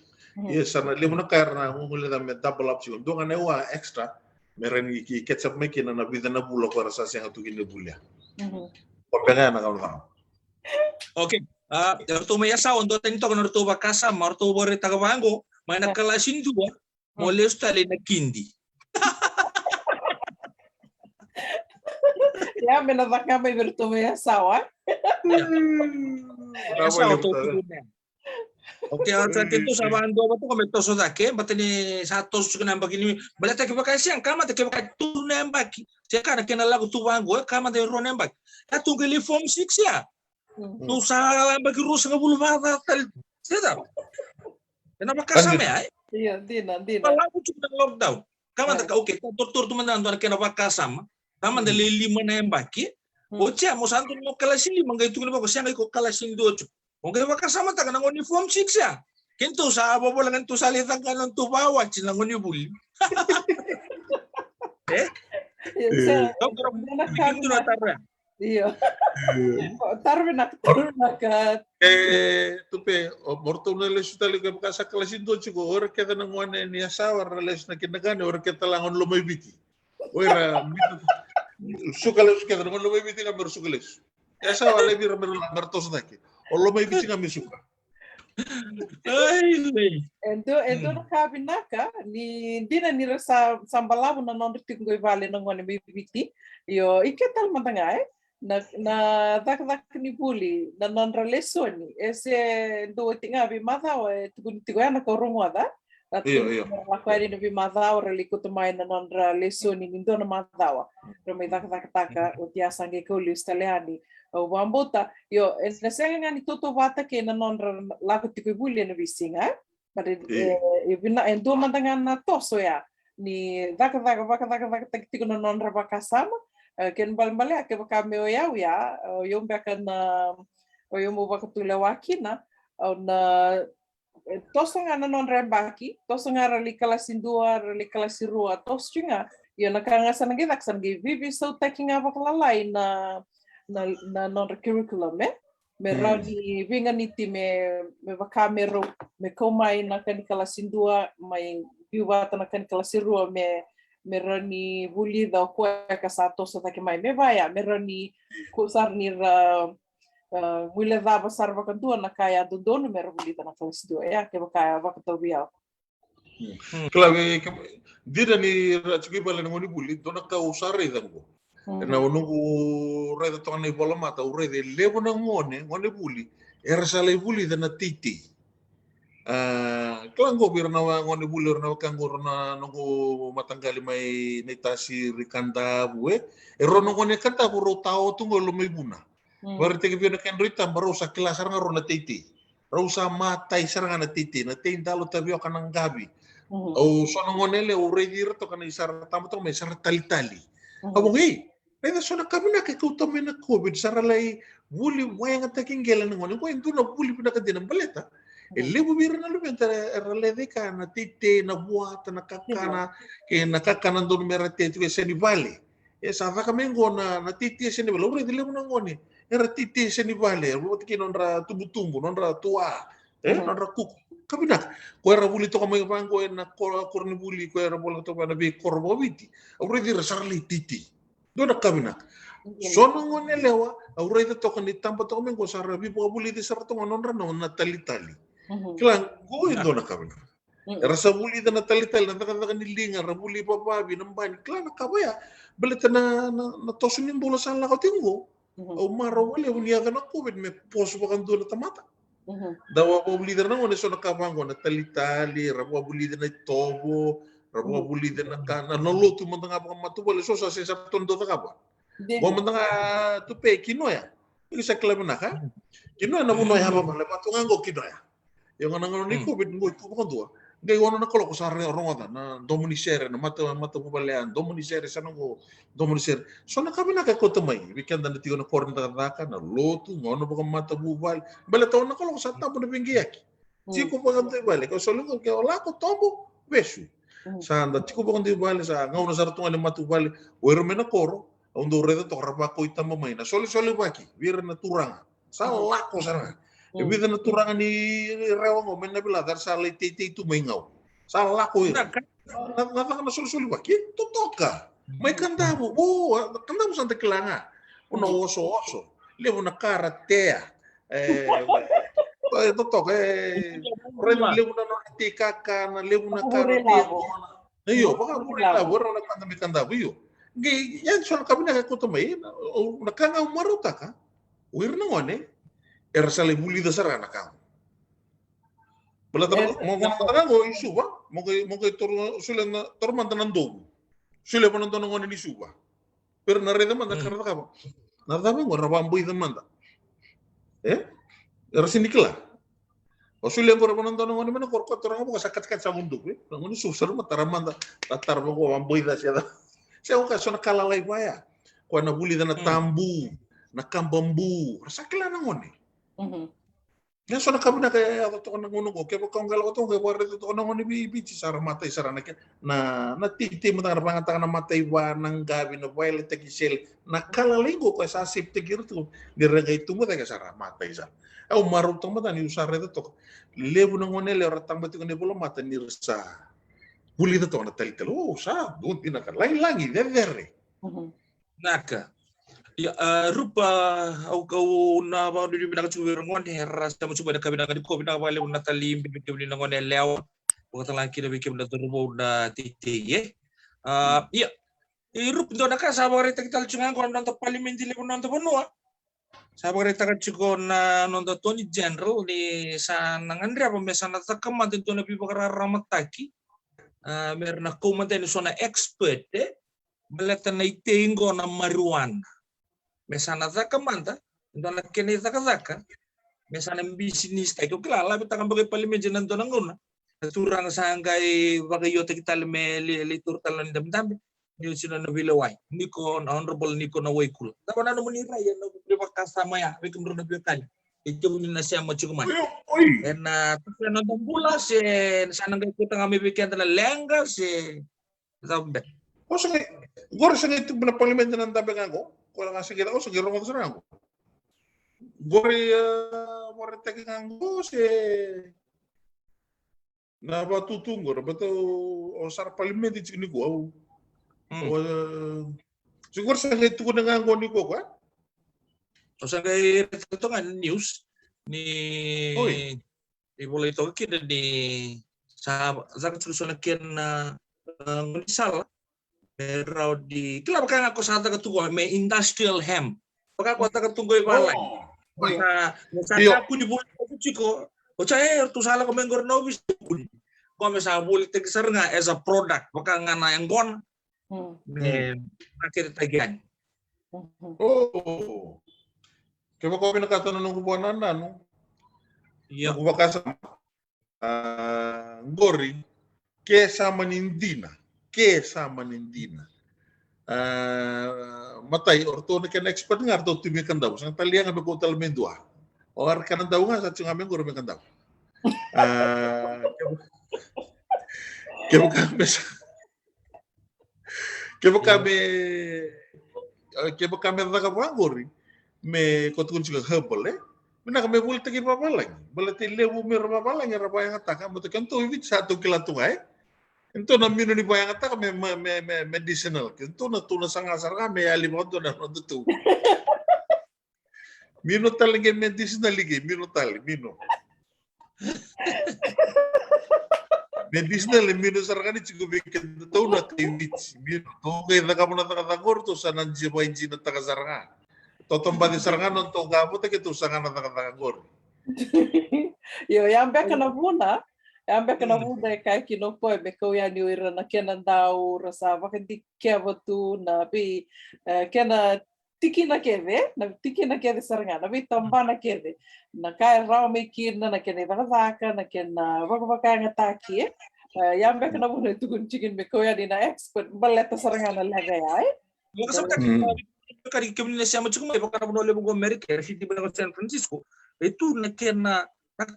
Yes sana limona karna ngule da me double up chicken. Do ngane wa extra mereni ki ketchup making na vida na bula ko rasa senga tu gine bulia. Kompenga na ka. Okay. Orto may asawa ndo tanito ko orto ba kasama orto bore tagawango may nakalasin dua mole ustali na kindi. Ya menavaka may orto may asawa. Asawa to. Okay, at ito sa bando ba to kami to so dake batini sa to su kana bagini balata ke bakay siyang kama te ke bakay tu na mbaki. Siya kana kinala ko tuwango kama de ro na mbaki. Atong gili form 6 ya. Tu sa bagirus nga bulvada tal. Sida. Kenapa kasama ya? Iya, dina. Wala ko cuma lockdown. Kama ta okay, tur tu mandan to kenapa kasama. Kama de 5 na mbaki. O siya mo santo mo kalasin 5 ngay tu ko siya ngay ko kalasin 2. Kung kayo makasama taga ng uniform 6 ya. Kinto sa abo lang ang tusalitan ka ng tubawat silang unibuli. Kinto na tara. Iya. Tarvenak. Tupe, morto na les tali ka sa kalasin 2 ko ora kita nang wana ni asawa les na kinagana ora kita langon lumay biti. Ora sukales kita nang lumay biti ka bersukales. Asawa lebih mertos naki. Olo may biti kami suka. Ento no kabinaka ni dina ni rasa sambalabu na non riting go vale no ngone biti yo iketal mantangai na tak ni buli na non relation ese do tinga bi madao tugun tigana ko rumada Iyo. La kwari no bi madao reliko to mai na non relation ni ndo na madao romai tak o tia sange ko listaleani o wambota yo esenga ni toto vata ke na non lago tiko buli na bisinga but e bina endo mandangan na toso ya ni vaka tiko na non rabakasama ken balbale ke baka meo ya yo mbaka na o yo mo baka tulawakina na toso nga na non rembaki toso nga relikalasin dua relikalasin rua toso nga yo nakangasa nang gidaksan vivi so taking up lalai na non curriculum merani vinga niti me vakamero me komai na kan kalasin dua mai biwata na kan kalasin rua merani buli da ko ka sato so take mai me vaya merani kusar ni Mui levava sarva kantua na kaya do dono mera bulita na kelas 2 ya ke kaya waktu biau. Clave dira ni ratsuki bala ngoni buli dona ka usare dango. Na nungu reda tona bola mata u reda levo na ngone buli era sale buli dana titi. Klango bir na ngone buli na kango na nungu matanggali mai netasi rikanda bue erono ngone kata buro tao tungo lo mai buna. Baru tege biar kan rita baru sa kelas saranga ro na titi. Rausa matai saranga na titi na tei dalo tabio kanang gabi. O sono ngone le o redir to kana isar tamu to me sar tali-tali. Abong reda sona kabina ke kau tome na COVID saralai buli wayang ataking gelan ngone ko intu na buli pina kadina baleta. Lebu bir na lumen tara ralede ka na titi na buat na kakana ke na kakana don merate tu seni vale. Sa kamengo na titi seni vale ore dile na ngone. Era titi seni vale ruot ki nonra tumbu nonra tua. Nonra kuku. Kabina ko era buli to kamay bango na korni buli ko era bola to na be korbo biti. Ore dire sarli titi. Dona kabina. Sono ngone lewa ore to kan ditampa to mengo sarabi po buli di sarto nonra no na tali-tali. Klang go dona kabina. Rasa buli na tali-tali na kan nilinga rabuli bababi nambani klang kabaya beleta na tosunin bola sala ko tingo. O maro wale unia kana COVID me pos bakan dona tamata. Dawa po buli na ngone so nakabango na tali-tali rabu buli na tobo rabu buli na kana nolotu mantanga pa matubole so sa tondo ta kaba. Wa mantanga tupe kinoya. Isa klabna ka. Kinoya na bunoy haba male patungango kinoya. Yung nang ni COVID ngoy ko kan dua. Ngay wono na kolo ko sa rongoda na domunisere na mata pubalean domunisere sanongo domunisere. So nakabina ka ko tumay weekend na tiyo na kornta ka na lotu ngono ba mata bubal. Bala taon na kolo ko sa tapo na bingiyaki. Tiko pa kan bale ko so lungo ke wala ko tombo besu. Sa anda tiko pa kan bale sa ngono sa tunga ni matubal. Wero me na koro undo redo to raba ko itama may na soli baki wir na turang. Sa lako sana. Ibig na turangan ni rewang mo men na biladar sa titi tu maingaw. Sa lako yun. Nata ka na suli baki tutoka. May kanda mo. Kanda mo Santa Kilanga. Una oso. Levo na karatea. Tutok levo na tikaka na levo na karatea. Iyo, baka burila wala na kanda mo iyo. Yan so kami nakakutumay. Nakanga umaruta ka. Wir na ngone. Era sale buli da sarana ka. Bala mo go isuba, mo sule na tormanta nando. Sule pa nando ngone ni suba. Pero na reda manda karata ka ba. Na daba ngo rabamboy da manda. Era sinikla. O sule ngo pa nando ngone mena korko torang mo sakat-kat sa mundo eh. Ngone susar mo taramanda tatar mo ko bamboy da siya. Siya ko so nakalalay baya. Ko na buli da na tambu, na kambambu. Rasakla na ngone. Ya so nakabina kaya to na ngono ko kaya kung galaw to kaya wala to na ngono bici sara matay sara na titi mo na pangata na matay wa nang gabi na violet kisel na kalalingo ko sa safety gear to niragay tumo ta sara matay sa au marong tong mata ni usare to lebu na ngone le ratang bati ko ni bolo mata ni sa buli to na talitalo sa dunti na lain lagi dere Naka. Ya, rupa au kau na ba di bina ka chuwer ngon heras ta chuba ka bina ka di ko bina wale una talim bi bi na ngon lew ko ta lang kina bi kim na turbo na titi ye ya rup do na ka sabare ta kital chunga ko non to parliament le non to bonua sabare ta ka chiko na non to Tony General ni sa nangandra pa mesa na ta kaman to na bi bakara ramataki mer na ko man so na expert balata na itengo na marijuana mesana zaka manta ndona kene zaka mesana bisnis kayo klala bitang bagay parliament nan to nanguna turang sanggay bagayo tekital me litur talan damdam ni sino na bilaway niko honorable niko na waykul dapat ano munira yan no priba kasama ya we kumro na bikan ito na siya mo chukuman na no dambula se sana gay ko tanga mi bikan tala lenga se zambe o sa gor sa itu na parliament nan tabe ko wala nga sige ako sige rongo sa rango. Gori teki nganggo si na batutunggo bato o sar parliament di ni ko. Siguro sa ito ko nanganggo ni ko ka. Osa kay ito nga news ni boleh ito kina ni sa susunod na ngisal pero di kila baka ako sa taga may industrial hemp. Baka ako taga-tunggoy balay. Sa aku di boleh ko Ocha tu salah ko menggor novis kung sa bulit tegsar nga as a product baka nga na yang bon nakita tagian. Kaya ko pinakatanong ng kubuanan na, no? Iya. Kung baka sa Gori, kesa manindina. Matay, orto na kaya expert nga, orto tumikan daw. Sang taliang nga ko talamin dua. O arkanan daw nga, sa tiyong amin, Gori mikan daw. Kaya kami nakapangori, may kotkun siya herbal Mina kami boleh tegi papalang, boleh lewu mir papalang ya rapayang ataka, betul kan tu ini 1 kilo tungai. Itu na minum ni bayang ataka me medicinal, itu na tuna sangasar kami ali moto na tu. Mino talaga medicinal lagi, mino. Medicinal mino sarkani chigo bikin tu na kivits, mino. Tu kaya nakamu na takatagor tu sanan jiwa inji na takasaranga. Totomba di sarangan untuk gamu tak itu sangat nakatagor. Yo yambe kana buna kay kinopoy be ko ya ni ira na kenan daw rasa bakit kya botu na bi kena tiki na keve sarangan na bi tomba na keve na kay raw me kin na kene vaka na kena vaka ngataki yambe kana buna tukun chicken be ko ya ni na expert baleta sarangan na lagay ay Mo kasabkan kari kami na siya macam baka na boleh bugo Amerika city ba San Francisco itu na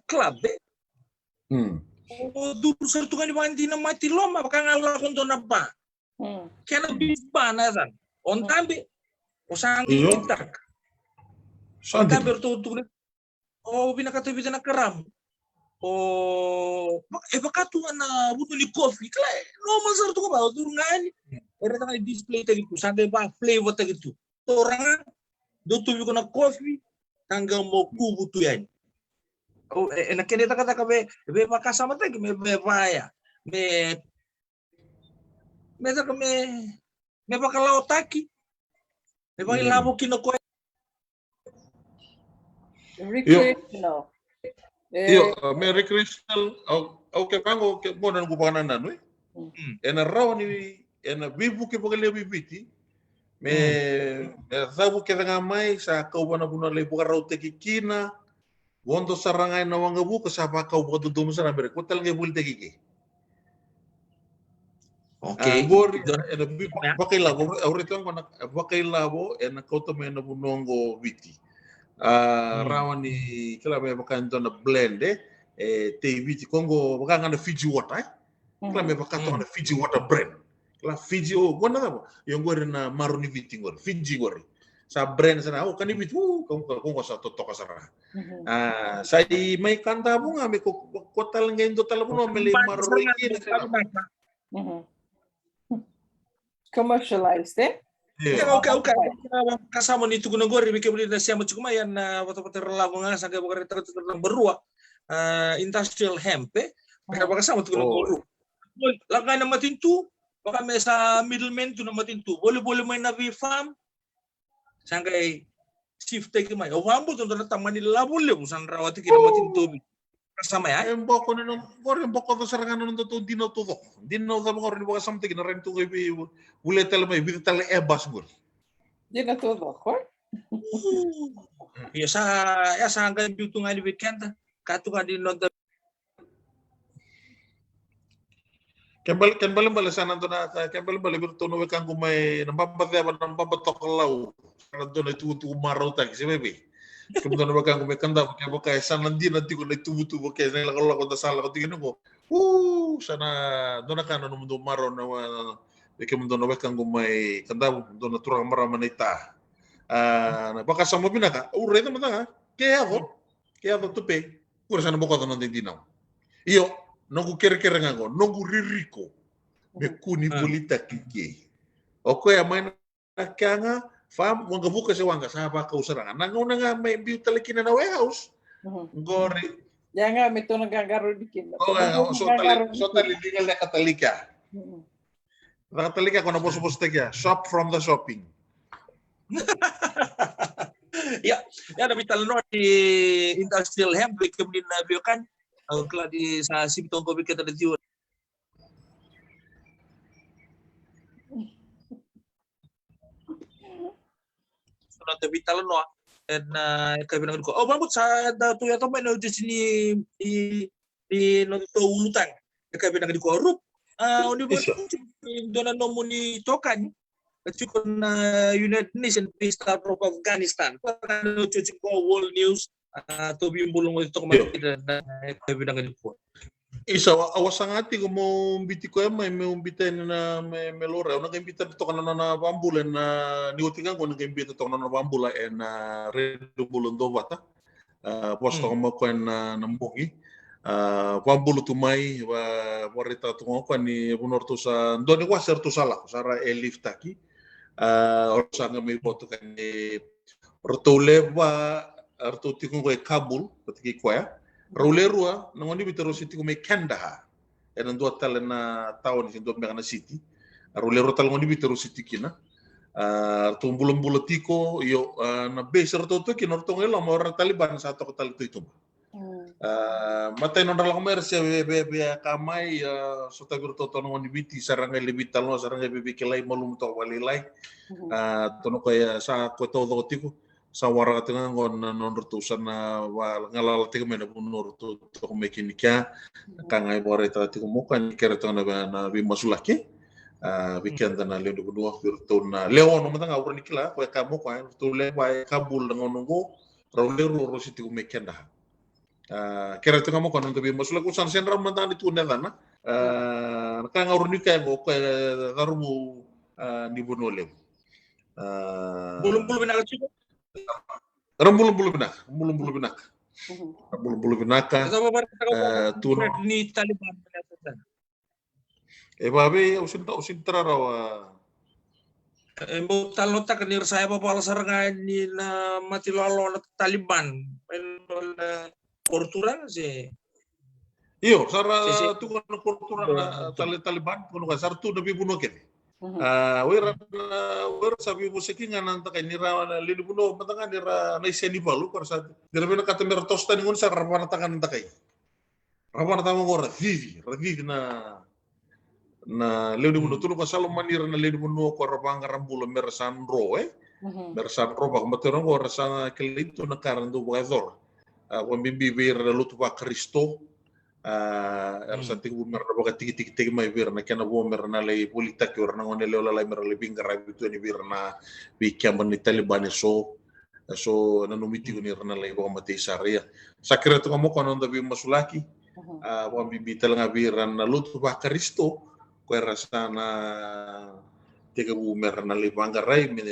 club dulu satu kan di na mati loma baka ngala kondo na ba kena bisba na san on tambe osang itak on tambe tu binakata na karam baka tu na buto ni coffee kala normal sar tu ba ngani era tanga display tadi tu sampai ba flavor tadi tu orang do tubi ko na coffee hanggang mo kubuto yan. Nakita ka be makasama tayo me baya. Me bakalaw taki. Me bakilabo kinoko. Recreational. May recreational okay pango mo na kupanan na no. Ena raw ni ena bibu ke pagale bibiti. Me sabu ke ngamai sa kau bana buna le buka raw tekikina. Wondo sarangai na wanga buka sa kau buka dudum sana bere. Ko talge bul tekiki. Okay. Bor ena bakilabo aurito ko na bakilabo ena kau to me na bunongo biti. Rawani kila me bakanto na blend TV Congo bakanga na Fiji water kila me bakanto na Fiji water brand kila Fiji gona na yung gori na maruni viti gori Fiji gori sa brand sana kan ibit kung sa totoka sana sa may kanta mo nga may kotal ngayon do talaga mo may maruni commercialized Okay. Kasama nito ko nagori bigay mo na siya machukumayan na wata-wata relabo nga sa gabagare ng berua industrial hemp kaya kasama to ko nagori. Lagay na matintu baka may sa middleman to na matintu. Boleh may na farm sangkay shift take may. O hambo to na taman nila boleh usan rawati kina matintu. Kasama ya. Emboko na nung emboko to sarangan nung to dino to. Dino to mo rin baka something na rin to kay buletal may bital ebas gol. Dino to ko. Ya sa hanggang dito nga ni weekend kato ka din non Kembali balasan to na kembali birto no kang kumay nambabatok law. Kanto na itu maraw tag si bebe. Kemudian bakang kumekanda bakay sana nanti ko na tubutubo kay nila ko sala ko tingin ko. Sana dona kana no mundo maro na kemudian bakang kumay kanda dona turang maraman ita. Baka sa mo binaka ure na mata kaya ako tupe kung sana boko to nanti dinaw. Iyo nongu kere ngo nongu ririko me kuni bolita kiki. Oko ya main kanga Fam wanga buka se wanga sa pa ka usaranga. Nanguna nga may biu talikina na warehouse. Gori. Jangan mito nagagaro dikin. So tali legal na katalika. Katalika ko na po supposed shop from the shopping. Ya, tapi talon di industrial hemp kemudian biokan kalau di sa simptom COVID kita di tapi talon na kami nang ko bambut sa tu ya to meno di sini di no to ulutang kami nang ko rup oni bo dona no muni tokan Cukup United Nations Peace of Afghanistan. Kalau cuci World News atau bimbulong itu kemarin dan bidang itu. Isa awasangati ko mo biti ko may umbita na melora una ka imbita to kana na bambula na niutingan ko na imbita to kana na bambula na redo bulondo bata posto ko mo ko na nambugi bambulu tumai warita to ko ni bunorto sa ndoni waser to sala sara elif taki orang may foto kan rotole ba arto tikung ko Kabul patiki ko ya rolerua nangoni bitero city ko may Kandahar enan do tal na town sin do na city rolero tal ngoni bitero city kina arto bulong tiko yo na base arto to kinorto ngelo mo Taliban sa to tal itu matay non rala komersia be kamay so taguro to ngoni biti sarangay libital no sarangay bibikelay malum to walilay tono kaya sa ko to tiko sa wara tanga ngon non rutusan na ngalala tiko mena bunur to mekinika kangay bore ta tiko mukan kere to na bi masulaki weekend na leo dua virtu na leo no matanga urani kila ko kamu ko to le ba Kabul ngonongo rolero rositi ko mekenda kera tu kamu konon tapi masalah kusan senram mantan itu nela na kang uruni kaya go kaya garumu ni bonole Belum benar juga. Belum benak tun Ni Taliban babe usin trarawa Embo talon tak nir saya apa saranga ni na mati lolo na Taliban tortura sih. Iyo, sara tu kan tortura na Taliban kuno ka sartu nabi buno ken. Wera sabi musiki nga nanta kay nira na lili buno matanga nira na iseni balu par sa nira bena kata mer tosta ni ngun sa rapana tangan nanta kay. Rapana tangan ngora vivi na lili buno tulo ka salo manira na lili buno ko rapanga rambulo mer sanro mer sanro ba matero ngora sa kelito na karando bugador. Wambimbi bir lutu pa Kristo santi mer na tiki mai bir na kana bo mer na lay politik or na ngone le mer le binga rabi to ni bir na bi kamba ni Taliban so na numiti ko ni na lay bo mate saria sakreto mo kono da bi masulaki wambimbi talanga bir na lutu pa Kristo ko rasa na tiga bu mer na le banga rai me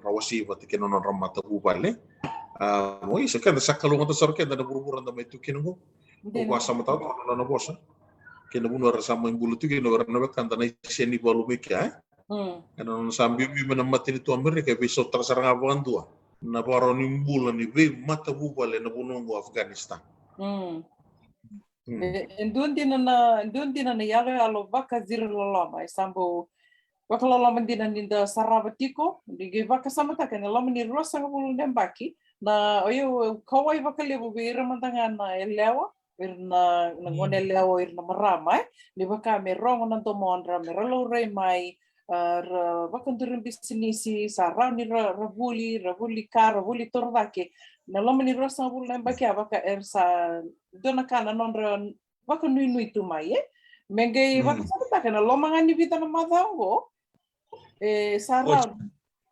rawasi batike no ramata bu bale mo isa kada sakalo ngata sarke da burburan da mai tukin ngo o basa mata na bosa kena buno rasa mo imbulu tukin no na kan da na seni balu meka non sambi mi menamati ni tu Amerika biso tersarang abuan tua na paro ni bulan ni be mata bu bale na buno ngo Afghanistan Ndun dina na yare alo baka zir lolama sambo baka lolama dina ninda sarabatiko digi baka samata kana lolama ni rosa ngulu nembaki na oyo kawai bakal lebu bira mantangan na elewa irna ngone elewa irna marama ni baka merong nanto mondra meralo rei mai bakal turun bisnisi sarau ni ravuli tordake na loma ni rosa bul nembaki baka ersa dona kana nondra bakal nui tu mai mengai baka samata kana loma ngani bita na madango sarau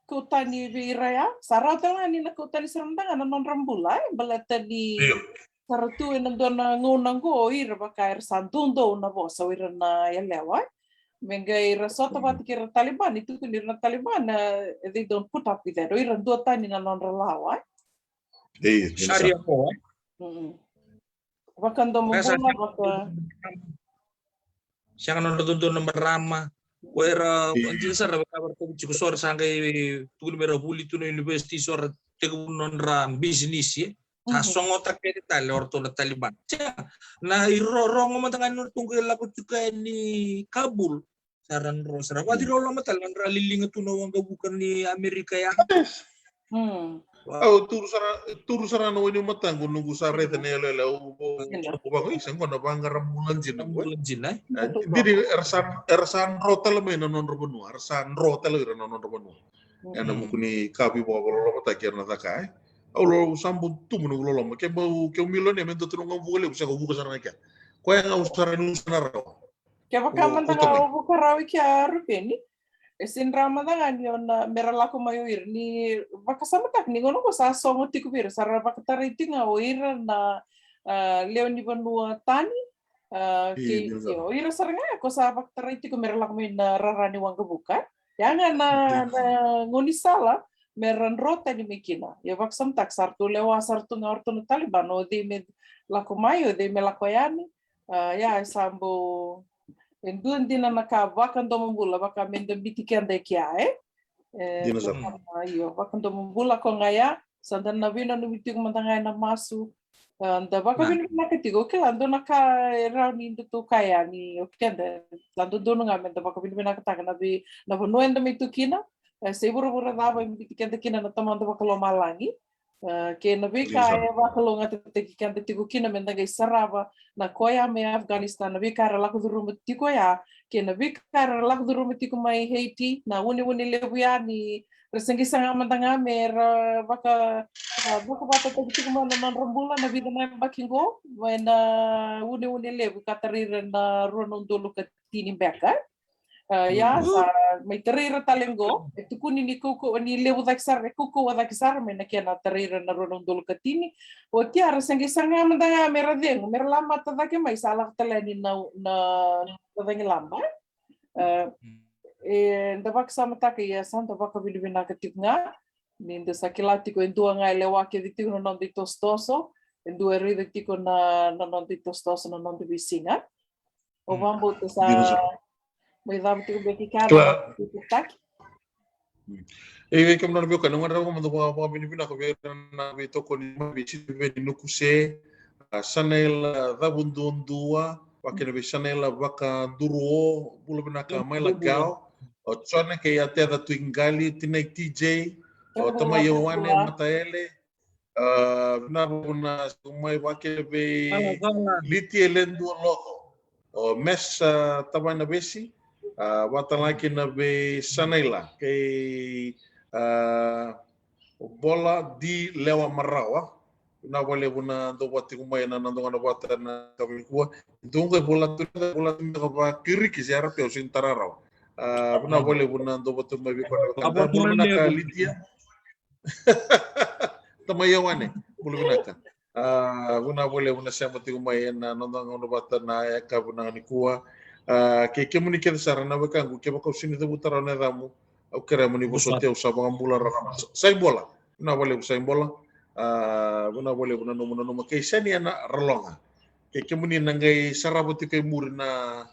kutani biraya sarau tanga ni na kutani serendang na non rambula balata di saratu en dona ngunango ir bakair santundo na bosa ir na yalewa mengai rasota batikir Taliban itu kunir na Taliban they don't put up with that ir do tani na non relawa Syariah ko bakan do mo baka siya kan nonton nomor rama Wera anjing sar kabar ko chiko sor sangay tugul mera huli tu no university sor tegunon ran business ye. Sasong otak kaya tali orto na Taliban. Na irorong mo tangan tunggu lapot juga ni Kabul. Saran ro sara. Wadi ro lama talan raliling tu no wanga bukan ni Amerika ya. Oh, turu sara no ini matang nunggu sare tene lele o ba ko isang ko na bangar mulan jin ko. Bulan jinai. Diri ersan rotel me no non robonu, ersan rotel ira no non robonu. Ana bukuni kabi bo lo mata kierna takai. Aulo sambu tu menu lo mo ke bau ke milone men tu ngom vole bisa ko buka sana ka. Ko yang usara nu sana ro. Ke baka mantanga buka rawi ke arupeni. Esin Ramadan yon meralaku mayoir ni baka sama tak ni ngono ko sa songo tiku bir sara baka tariting oir na leon ni banua tani ke yo ira saranga ko sa baka tariting ko meralaku min rarani wang buka yang na ngoni sala meran rota ni mikina ya baka sam tak sartu lewa sartu ngorto no Taliban o di me laku mayo di me lakoyani ya sambo Enduan dina naka wakan do mambula waka menda bitikan de kia iyo wakan do mambula ko ngaya sandan na vina no bitik mantanga na masu da waka vina naka tigo ke lando naka rauni ndu kaya ni okenda lando do nga menda waka vina naka taka na bi na no enda mitukina se buru dava bitikan de kina na tamanda waka lo malangi ke na vika e wakalo ngata tekikan de tigo kina menda gai sarava na koya me Afghanistan na vika ra laku duru tiko ya ke na vika ra laku duru tiko mai Haiti na uni lebu ya ni resengi sanga mantanga me baka bata tiko mana non rambula na vida na bakingo na uni lebu katarira na ronon dulu ke tini beka ya sa may tarira talengo ito kunin ni kuko ni lebu daksar kuko daksar me na kena tarira na ronong dulu katini o tiara sangi sanga manda mera deng mera lama tadake mai salah talani na tadang lamba ndabak sama take ya san ndabak bilibina katiknga nindo sakilati ko endua nga lewa ke ditu no non ditostoso endua rida tiko na non ditostoso no non dibisinga o vambo sa may dami tiko bekikana tak Kam na biyo kanong araw mo mga Pilipino ko na bito ko ni mabisi ni nukuse sanel dabundundua wakina bi sanel baka duro bulo binaka may lagaw o tsone kay ate da tuingali tinay TJ o tamayawane mataele na sumay wakina bi liti elendu loho o mes tabana besi watalaki na be sanela kay bola di lewa marawa na wale buna do wati kumay na nando na wata na kabikuwa dungo bola tu ba kiri ki siara pe sin tararaw na wale buna do wati may bikon bola na ka litia tamayawane bola binaka buna wale buna siya mati kumay na nando na wata na ka buna ni kuwa ke muni ke sarana bakangu ke bakau sini te butara na damu au kera muni bosote usabang bola rama sai bola na boleh sai bola buna boleh buna no ke sani ana relonga ke muni nangai sarabuti ke murina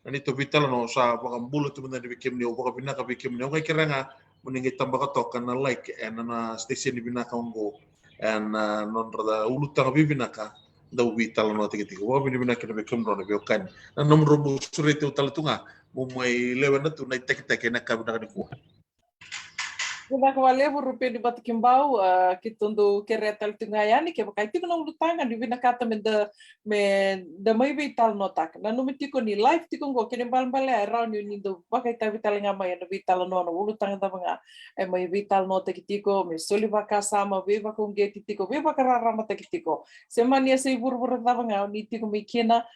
ani to vital no sa bang bola tu benda dibikim ni obaka bina ka bikim ni okay kera nga muni ngai tambah ka na like and na station di bina ka ngo and non rada ulutang bibina ka daw vital no tiki wa bina ka bikim no biokan na nomro bu surete utal tunga mumai lewan tu na tek na ka bina ka ni kuha. Kita kawale rupe di Batikimbau kitundo keretal tungayani ke bakai tiko nang lutangan di binakata me mai vital notak na numitiko ni live tiko ngo kene bal around ni do bakai ta vital ngama ya vital no lutang ta banga mai vital notak tiko me soli baka sama be baka unge tiko be baka rarama tiko semania sei buru ta banga ni tiko mikina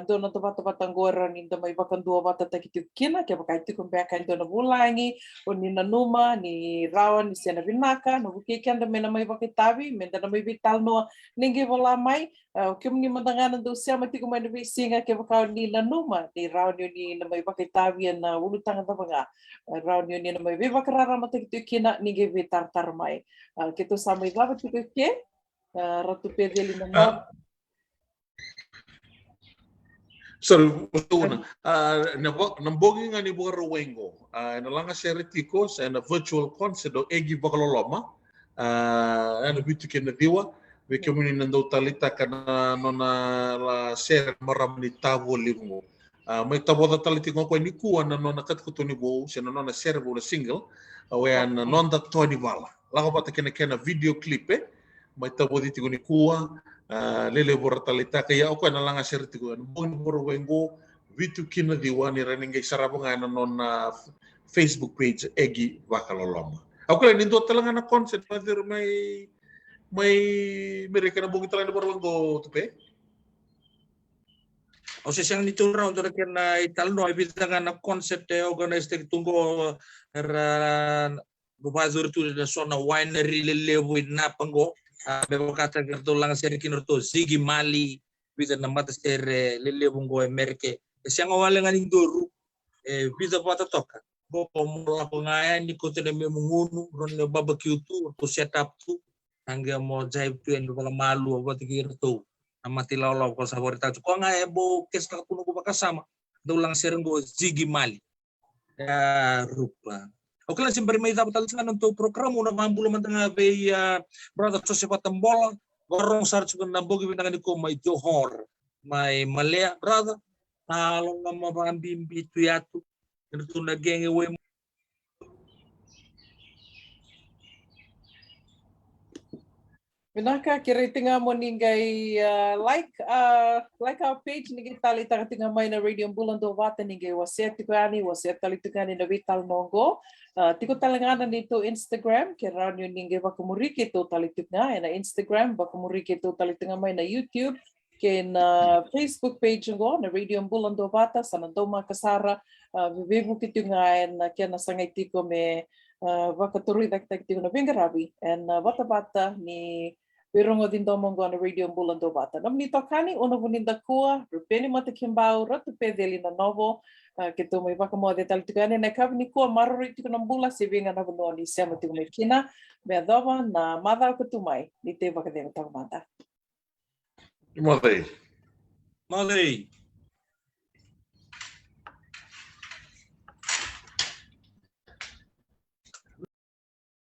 do no to batangora ni do mai baka dua bata tiko kina ke bakai tiko baka do no bulangi oni na numa ni rawan ni sena binaka no buke kanda mena mai bakitabi menda na mai vital no ningi vola mai kem ni mandangana do sia mati ko mai singa ke baka ni na numa ni rawan ni na mai bakitabi na ulutang ta banga rawan ni na mai bakarara mata kina ningi vitar tar mai kito samai babat ke ratu pedeli na Sorry, una. Nambogi nga ni Bora Wengo. Na langa seritiko sa na virtual concert do egi bakaloloma. Ano bitu kena diwa. Beke muni nando talita kana nona la ser maram ni tavo limu. May tavo da taliti ko ni kuwa na nona kat kuto ni bo sa nona ser bo na single. Awen nonda toni bala. Lago bata kena video clip may tavo diti ko ni kuwa. Lele bora talita kaya ako na langa seritiko. Boni Bora Wengo bitu kena diwa ni raninga sarabunga na nona Facebook page egi bakaloloma. Ako lang nindo talaga na concert mother may mereka na bungit talaga na Bora Wengo tupe. O se siang ni turra untuk kena italno ibita na concert organize tunggu bubazur tu na sona winery lelevo na pango bebo kata kertulang seri kinorto Ziggy Mali bisa na mata sere lelevo ngo Amerike siang awale ngani doru bisa pata toka bo mula pengaya ni ko tene me mungunu ron barbecue tu to set up tu angga mo jai tu en bala malu apa tikirto amati law ko saborita ko nga bo kes ka kuno ko kasama dulang serenggo Ziggy Mali ya rupa oke lang siyempre may dapat talaga ng program una mambulo man nga bay brother Joseph Atambola gorong sarch ko nambogi binang ko may Johor may Malaya brother talong na mabambimbi tuyatu ito na genge we Minaka kira tinga mo ningay like our page ningi talita tinga may na Radio Bulan do Vata ningi waset tikani na vital nongo tiko talangana nito Instagram kira nyo ningi bakumuriki to talitukna na Instagram bakumuriki to talitunga may na YouTube ken Facebook page ngo na Radio Bulan do Vata sanandoma kasara vivu kitunga na kena sangay tiko me vakaturi tak tiko na bingarabi and bata ni Wirungo din domong na Radio Bulan do Vata. Namni tokani una buninda kua, rupeni mata kimbao, ratu pedeli na novo, kito may baka mo detal tukani na kabni kua maruri tiko ng bula si vinga na buno ni sema tiko may kina, me adova na mada ko tumay, ni te baka demo tagmata. Malay.